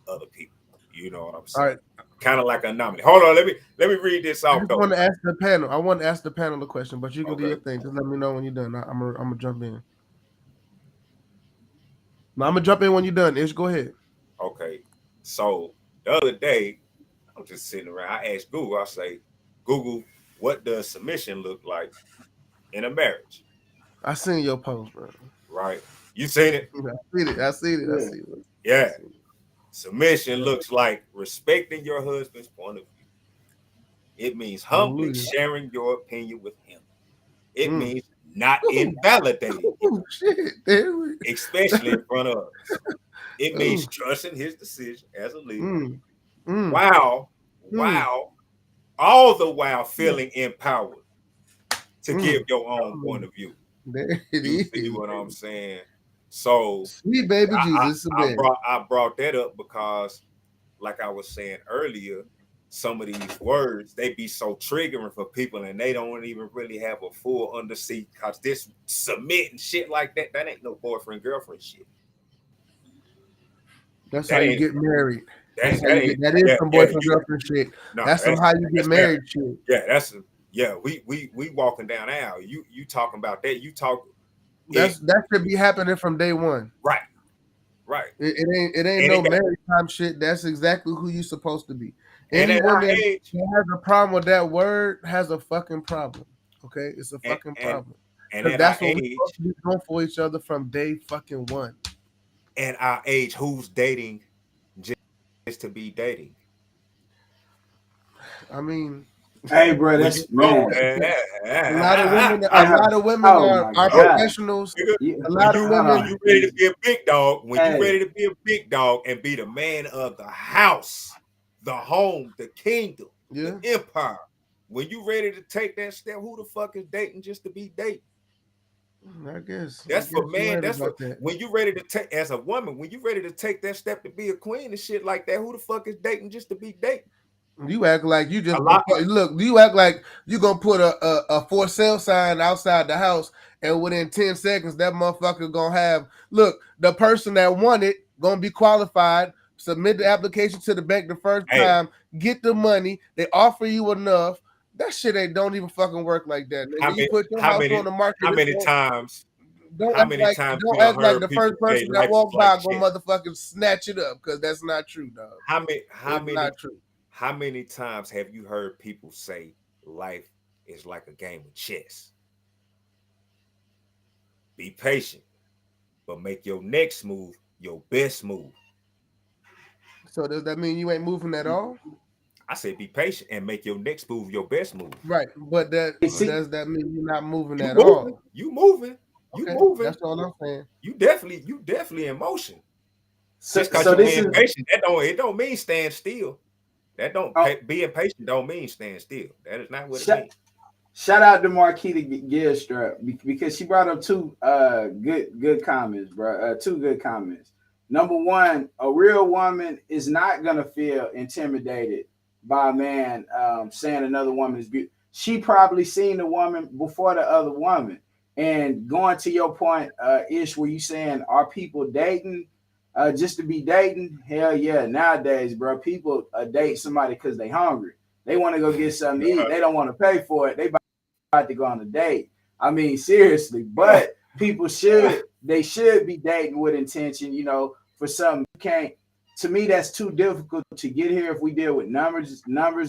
other people. You know what I'm saying? Right. Kind of like an anomaly. Hold on, let me read this off. I just want to ask the panel. I want to ask the panel a question, but you can do Okay. your thing. Just let me know when you're done. I'm gonna jump in. No, I'm gonna jump in when you're done. Ish, go ahead. Okay. So the other day, I'm just sitting around. I asked Google. I say, Google, what does submission look like in a marriage? I seen your post, bro. Right? You seen it? I seen it. Yeah. Submission looks like respecting your husband's point of view. It means humbly sharing your opinion with him. It means not invalidating him, especially in front of others. It means trusting his decision as a leader. Wow. All the while feeling empowered to give your own point of view. You see what I'm saying? So sweet baby Jesus. I brought that up because, like I was saying earlier, some of these words, they be so triggering for people, and they don't even really have a full understanding, because this submit and shit like that ain't no boyfriend girlfriend shit. That's how you get married. That is some boyfriend girlfriend shit. No, that's some how you get married shit. Yeah, we walking down the aisle. You talking about that? You talk. That should be happening from day one. Right. It ain't no married time shit. That's exactly who you supposed to be. Any woman that has a problem with that word has a fucking problem. Okay, it's a fucking problem. Because that's what we're supposed to be doing for each other from day fucking one. At our age, who's dating just to be dating? I mean, hey, bro, that's man. A lot of women are professionals. A lot of women. You ready to be a big dog? When you ready to be a big dog and be the man of the house, the home, the kingdom, the empire. When you ready to take that step, who the fuck is dating just to be dating? I guess that's for man. That's for when you ready to take, as a woman, when you ready to take that step to be a queen and shit like that. Who the fuck is dating just to be dating? You act like you just look. You act like you gonna put a for sale sign outside the house, and within 10 seconds that motherfucker gonna have the person that won it gonna be qualified. Submit the application to the bank the first time, get the money. They offer you enough. That shit don't even fucking work like that. You put your house on the market. How many times? Don't act like the first person that walked by gonna motherfucking snatch it up, because that's not true, dog. How many times have you heard people say life is like a game of chess? Be patient, but make your next move your best move. So does that mean you ain't moving at all? I said be patient and make your next move your best move. Right, but does that mean you're not moving at all? You moving. You moving. That's all I'm saying. You definitely in motion. Just because you're being patient, it don't mean stand still. That don't being patient don't mean stand still. That is not what it means. Shout out to Marquita Gilstrap because she brought up two good comments, bro. Two good comments. Number one, a real woman is not gonna feel intimidated by a man saying another woman is beautiful. She probably seen the woman before the other woman. And going to your point, Ish, where you saying are people dating just to be dating? Hell yeah. Nowadays, bro, people date somebody because they hungry. They want to go get something to eat. They don't want to pay for it. They about to go on a date. I mean, seriously. But people should be dating with intention, for something. You can't. To me, that's too difficult to get here if we deal with numbers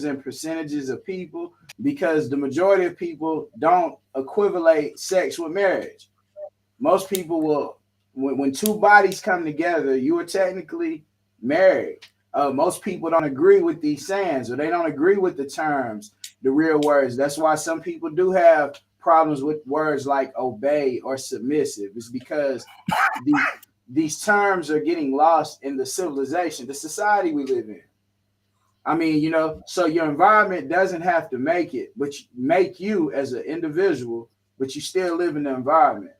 and percentages of people, because the majority of people don't equivalate sex with marriage. Most people will, when two bodies come together, you are technically married. Most people don't agree with these sayings, or they don't agree with the terms, the real words. That's why some people do have problems with words like obey or submissive. It's because these terms are getting lost in the civilization, the society we live in. I mean, so your environment doesn't have to make it, but make you as an individual, but you still live in the environment.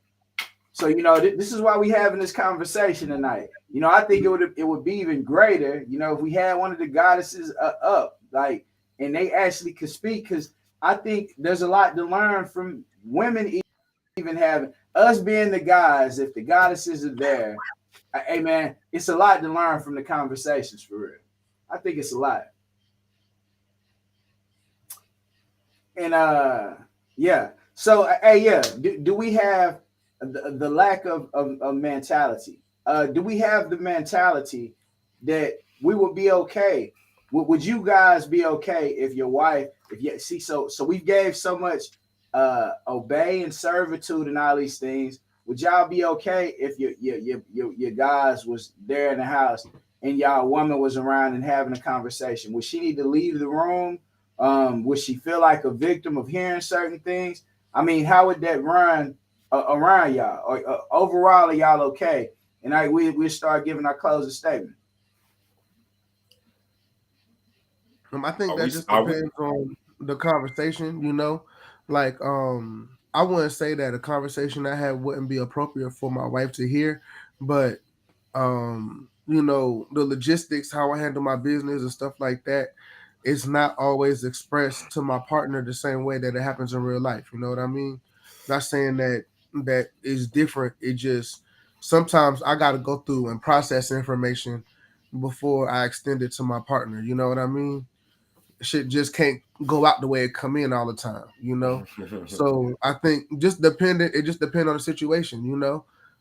So, this is why we having this conversation tonight. I think it would be even greater, if we had one of the goddesses up, like, and they actually could speak, because I think there's a lot to learn from women, even having us being the guys. If the goddesses are there, hey man, it's a lot to learn from the conversations, for real. I think it's a lot. And yeah. So hey, yeah, do we have the lack of mentality? Do we have the mentality that we would be okay? Would you guys be okay if your wife, if you see, so we gave so much obey and servitude and all these things? Would y'all be okay if your guys was there in the house and y'all woman was around and having a conversation? Would she need to leave the room? Would she feel like a victim of hearing certain things? I mean, how would that run around y'all? Or overall, are y'all okay? And we start giving our closing statement. I think that just depends on the conversation, Like, I wouldn't say that a conversation I had wouldn't be appropriate for my wife to hear, but the logistics, how I handle my business and stuff like that, it's not always expressed to my partner the same way that it happens in real life. You know what I mean? Not saying that is different. It just sometimes I got to go through and process information before I extend it to my partner. You know what I mean? Shit just can't go out the way it come in all the time. So I think it just depends on the situation.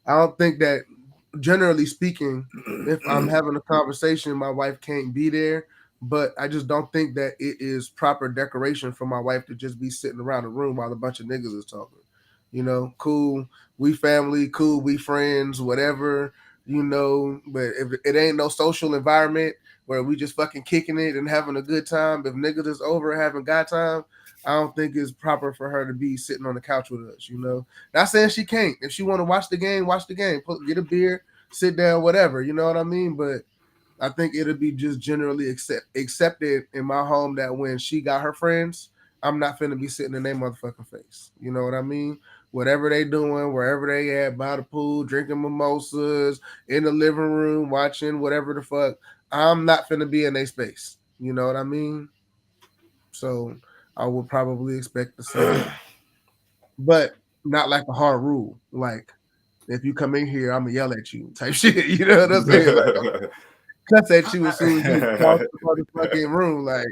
I don't think that, generally speaking, if I'm having a conversation, my wife can't be there. But I just don't think that it is proper decoration for my wife to just be sitting around the room while a bunch of niggas is talking. Cool, we family, cool, we friends, whatever, but if it ain't no social environment where we just fucking kicking it and having a good time, if niggas is over having got time, I don't think it's proper for her to be sitting on the couch with us, Not saying she can't. If she want to watch the game, get a beer, sit down, whatever, you know what I mean? But I think it'll be just generally accepted in my home that when she got her friends, I'm not finna be sitting in their motherfucking face. You know what I mean? Whatever they doing, wherever they at, by the pool, drinking mimosas, in the living room, watching whatever the fuck, I'm not finna be in their space. You know what I mean? So I would probably expect the same, but not like a hard rule. Like, if you come in here, I'm gonna yell at you type shit. You know what I'm saying? Like, cuss at you as soon as you cross the fucking room. Like,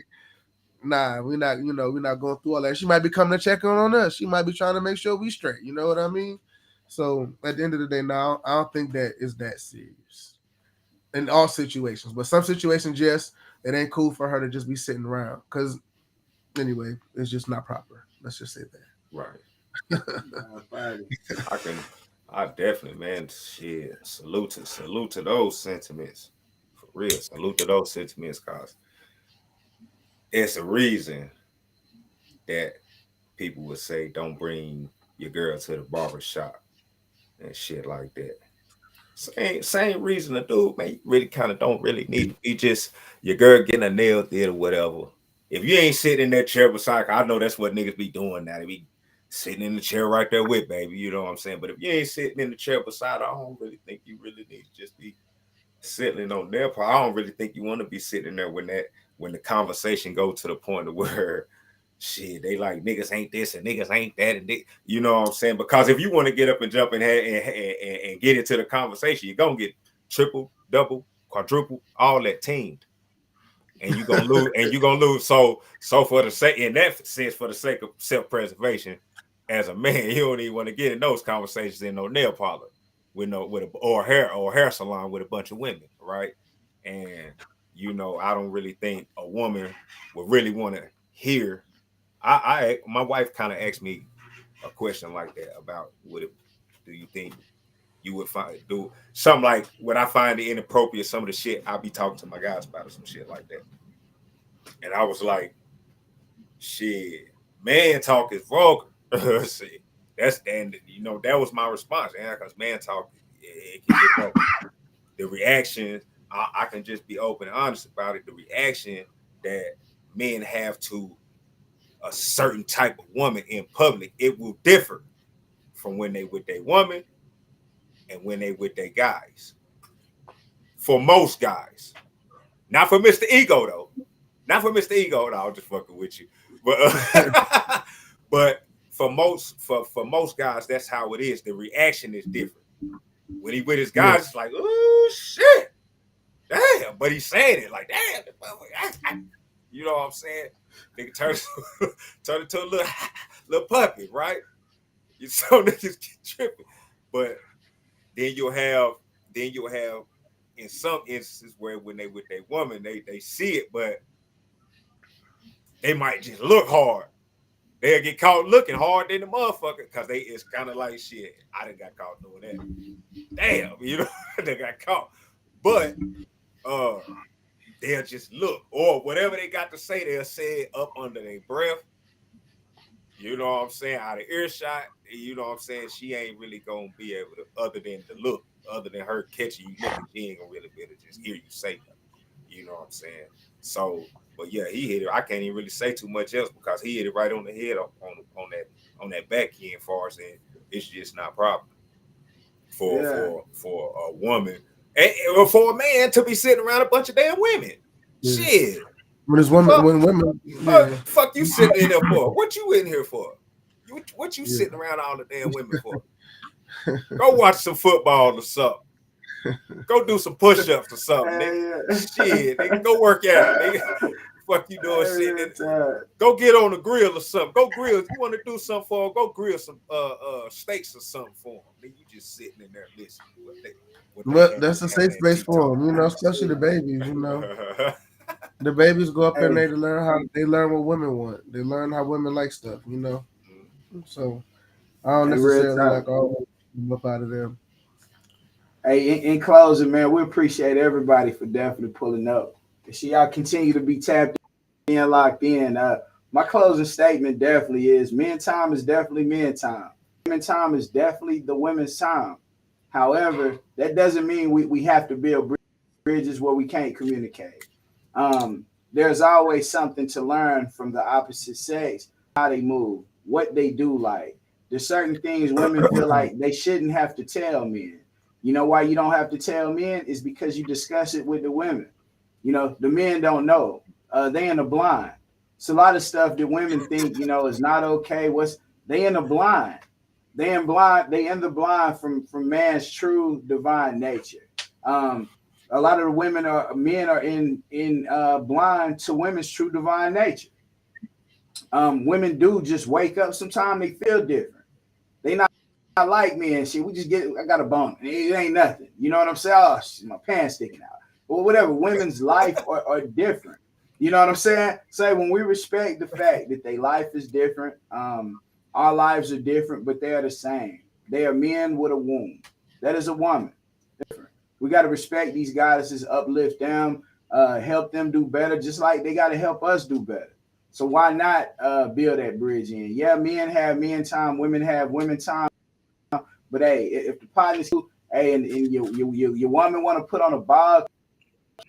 nah, we're not going through all that. She might be coming to check on us. She might be trying to make sure we straight. You know what I mean? So at the end of the day, now I don't think that is that serious in all situations. But some situations, yes, it ain't cool for her to just be sitting around. Because anyway, it's just not proper. Let's just say that. Right. I definitely, man, shit. Salute to those sentiments. For real. Salute to those sentiments, cause it's a reason that people would say don't bring your girl to the barber shop and shit like that. Same reason to do, man. You really kind of don't really need to be just your girl getting a nail did or whatever. If you ain't sitting in that chair beside, I know that's what niggas be doing now. They be sitting in the chair right there with baby. You know what I'm saying? But if you ain't sitting in the chair beside, I don't really think you really need to just be sitting on their part. I don't really think you want to be sitting there when the conversation go to the point of where shit, they like niggas ain't this and niggas ain't that, and you know what I'm saying? Because if you want to get up and jump and get into the conversation, you're gonna get triple, double, quadruple, all that teamed, and you're gonna lose. And you're gonna lose. So for the sake, in that sense, for the sake of self-preservation, as a man, you don't even want to get in those conversations in no nail parlor or hair salon with a bunch of women, right? And I don't really think a woman would really want to hear. My wife kind of asked me a question like that about do you think you would do something like when I find it inappropriate, some of the shit I'll be talking to my guys about or some shit like that. And I was like, shit, man talk is vulgar. See, that was my response, because man talk, it can get vulgar. the reaction, I can just be open and honest about it. The reaction that men have to a certain type of woman in public, it will differ from when they with their woman and when they with their guys. For most guys, not for Mr. Ego though. Not for Mr. Ego. No, I'm just fucking with you. But but for most guys, that's how it is. The reaction is different. When he with his guys, it's like, oh shit, damn. But he's saying it like, damn, you know what I'm saying? Nigga turn into a little puppy, right? You so niggas get tripping. But then you'll have in some instances where when they with their woman, they see it, but they might just look hard. They'll get caught looking hard than the motherfucker because it's kind of like shit. I done got caught doing that. Damn, you know, they got caught. But they'll just look, or whatever they got to say, they'll say it up under their breath. You know what I'm saying? Out of earshot, you know what I'm saying? She ain't really gonna be able to, other than the look, other than her catching you looking, she ain't gonna really be able to just hear you say nothing. You know what I'm saying? So, but yeah, he hit it. I can't even really say too much else because he hit it right on the head on that back end far as in it's just not proper for a woman and for a man to be sitting around a bunch of damn women. Yeah. Shit. When it's women, when women, fuck you sitting in there for? What you in here for? What you sitting around all the damn women for? Go watch some football or something. Go do some push-ups or something, nigga. Shit, nigga, go work out, nigga. Fuck you doing shit. Go get on the grill or something. Go grill. If you want to do something for them, go grill some steaks or something for them. Nigga, you just sitting in there listening. But that's a safe space for them, you know, especially the babies, you know. The babies go up there and they learn what women want. They learn how women like stuff, you know. So I don't necessarily like all up out of them. Hey, in closing, man, we appreciate everybody for definitely pulling up. See y'all continue to be tapped in, locked in. My closing statement definitely is men time is definitely men time. Women time is definitely the women's time. However, that doesn't mean we have to build bridges where we can't communicate. There's always something to learn from the opposite sex, how they move, what they do like. There's certain things women feel like they shouldn't have to tell men. You know why you don't have to tell men? Is because you discuss it with the women. You know, the men don't know. They in the blind. It's a lot of stuff that women think, you know, is not okay. They in the blind. They in the blind from man's true divine nature. A lot of the men are in blind to women's true divine nature. Women do just wake up. Sometimes they feel different. They not like me and shit. I got a bump. It ain't nothing. You know what I'm saying? Oh, shit, my pants sticking out. Or whatever. Women's life are different. You know what I'm saying? So when we respect the fact that their life is different, our lives are different, but they are the same. They are men with a womb. That is a woman. Different. We got to respect these goddesses, uplift them, help them do better, just like they got to help us do better. So why not build that bridge in? Yeah, men have men time, women have women time. But hey, if the partners, hey, and your woman want to put on a bar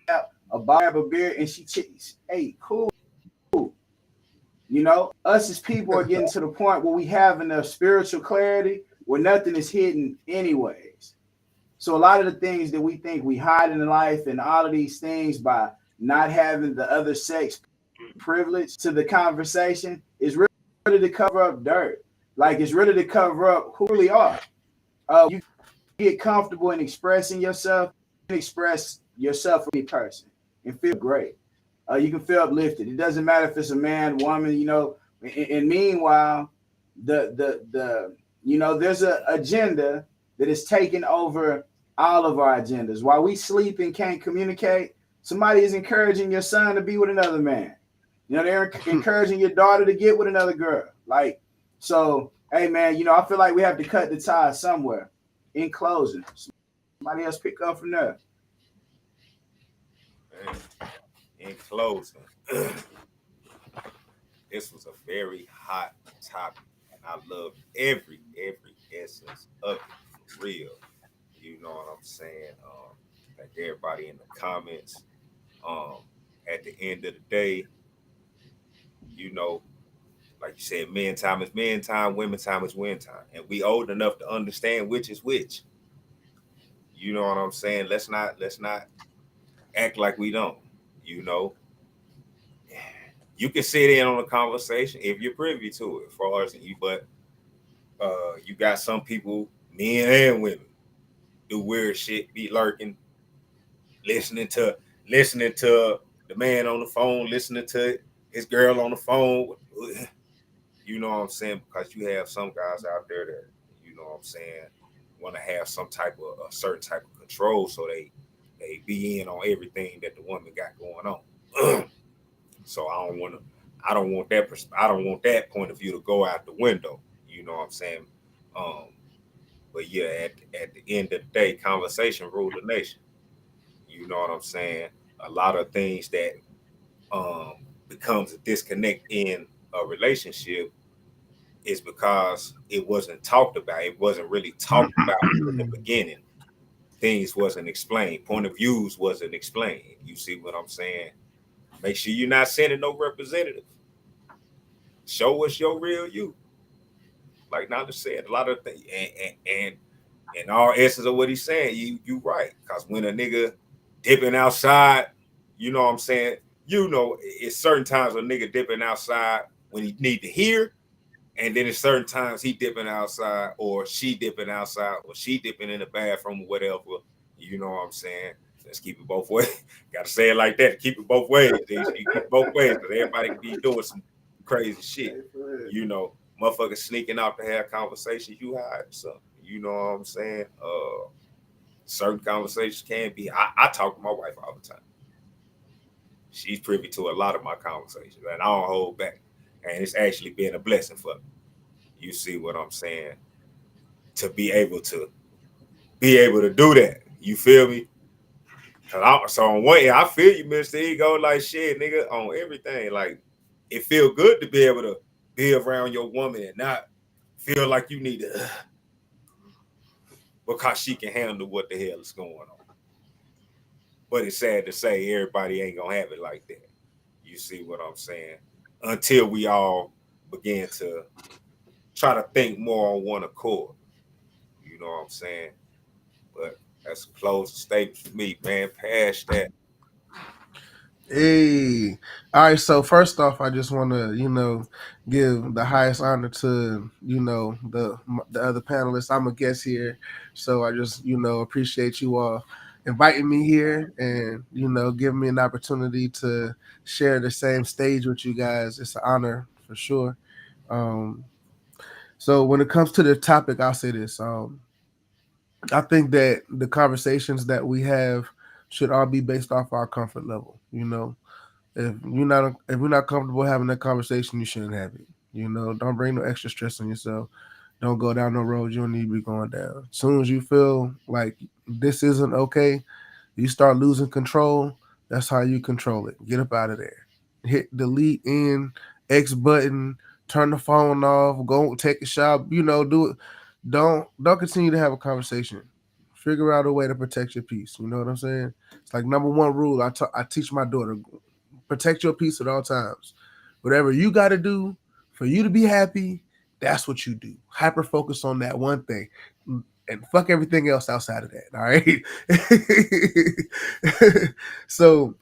cap, a beer, and she chicks, hey, cool. You know, us as people are getting to the point where we have enough spiritual clarity where nothing is hidden anyways. So a lot of the things that we think we hide in life and all of these things by not having the other sex privilege to the conversation is really to cover up dirt. Like it's really to cover up who we are. You get comfortable in expressing yourself, you can express yourself for any person and feel great. You can feel uplifted. It doesn't matter if it's a man, woman, you know. And meanwhile, the you know, there's an agenda that is taking over all of our agendas. While we sleep and can't communicate, somebody is encouraging your son to be with another man. You know, they're encouraging your daughter to get with another girl. Like, so, hey, man, you know, I feel like we have to cut the tie somewhere. In closing, somebody else pick up from there. In closing, this was a very hot topic, and I love every essence of it, for real. You know what I'm saying? Thank everybody in the comments. Um, at the end of the day, you know, like you said, men time is men time, women time is women time, and we old enough to understand which is which. You know what I'm saying? Let's not act like we don't. You know, you can sit in on a conversation if you're privy to it, for us and you. But you got some people, men and women, do weird shit, be lurking, listening to listening to the man on the phone, listening to his girl on the phone. You know what I'm saying? Because you have some guys out there that, you know what I'm saying, want to have some type of a certain type of control, so they be in on everything that the woman got going on. So I don't want that I don't want that point of view to go out the window. You know what I'm saying? Um, but yeah, at the end of the day, conversation rule the nation. You know what I'm saying? A lot of things that um becomes a disconnect in a relationship is because it wasn't talked about. It wasn't really talked about in the beginning. Things wasn't explained. Point of views wasn't explained. You see what I'm saying? Make sure you're not sending no representative. Show us your real you. Like Nanda said, a lot of things, and in all essence of what he's saying, you right. Cause when a nigga dipping outside, you know what I'm saying. You know, it's certain times a nigga dipping outside when he need to hear, and then it's certain times he dipping outside or she dipping outside or she dipping in the bathroom or whatever. You know what I'm saying? Let's keep it both ways. Got to say it like that. Keep it both ways. You keep it both ways because everybody can be doing some crazy shit. You know, motherfuckers sneaking out to have conversations. You hide something. You know what I'm saying? Certain conversations can be. I talk to my wife all the time. She's privy to a lot of my conversations, and I don't hold back. And it's actually been a blessing for me. You see what I'm saying? To be able to do that. You feel me? So on one end, I feel you, Mr. Ego, like shit, nigga, on everything. Like it feel good to be able to be around your woman and not feel like you need to because she can handle what the hell is going on. But it's sad to say everybody ain't gonna have it like that. You see what I'm saying? Until we all begin to try to think more on one accord. You know what I'm saying? But that's a closing statement for me, man. Past that. Hey, all right. So first off, I just want to, give the highest honor to, the other panelists. I'm a guest here, so I just, appreciate you all inviting me here and giving me an opportunity to share the same stage with you guys. It's an honor for sure. Um, so when it comes to the topic, I'll say this. I think that the conversations that we have should all be based off our comfort level. If you're not comfortable having that conversation, you shouldn't have it. Don't bring no extra stress on yourself. Don't go down no road you don't need to be going down. As soon as you feel like this isn't okay, you start losing control. That's how you control it. Get up out of there. Hit delete in X button. Turn the phone off. Go take a shower. Do it. Don't continue to have a conversation. Figure out a way to protect your peace. You know what I'm saying? It's like number one rule I teach my daughter: protect your peace at all times. Whatever you got to do for you to be happy, that's what you do. Hyper focus on that one thing and fuck everything else outside of that. All right. So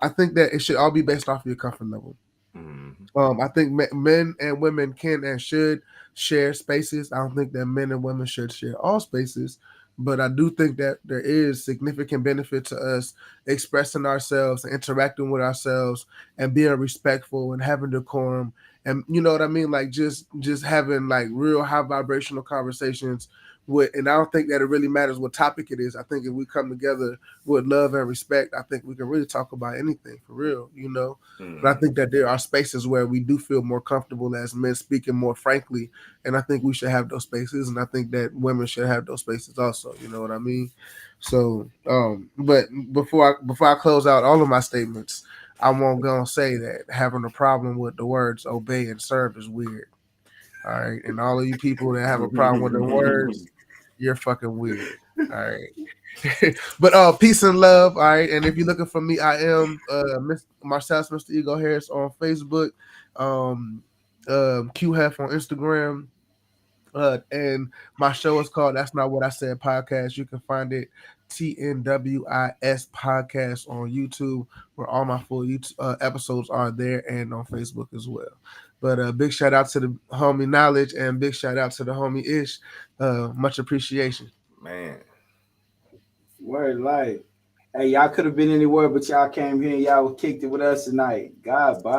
I think that it should all be based off of your comfort level. Mm-hmm. I think men and women can and should share spaces. I don't think that men and women should share all spaces, but I do think that there is significant benefit to us expressing ourselves, interacting with ourselves, and being respectful and having decorum. And you know what I mean? Like just having like real high vibrational conversations with, and I don't think that it really matters what topic it is. I think if we come together with love and respect, I think we can really talk about anything for real. But I Mm-hmm. think that there are spaces where we do feel more comfortable as men speaking more frankly. And I think we should have those spaces. And I think that women should have those spaces also. You know what I mean? So, but before I close out all of my statements, I won't go and say that having a problem with the words obey and serve is weird. All right. And all of you people that have a problem with the words, you're fucking weird. All right. But peace and love. All right. And if you're looking for me, I am Marcellus Mr. Ego Harris on Facebook, QHef on Instagram. And my show is called That's Not What I Said Podcast. You can find it TNWIS Podcast on YouTube, where all my full YouTube, episodes are there, and on Facebook as well. But big shout out to the homie Knowledge and big shout out to the homie Ish. Much appreciation. Man. Word life. Hey, y'all could have been anywhere, but y'all came here and y'all kicked it with us tonight. God, bye.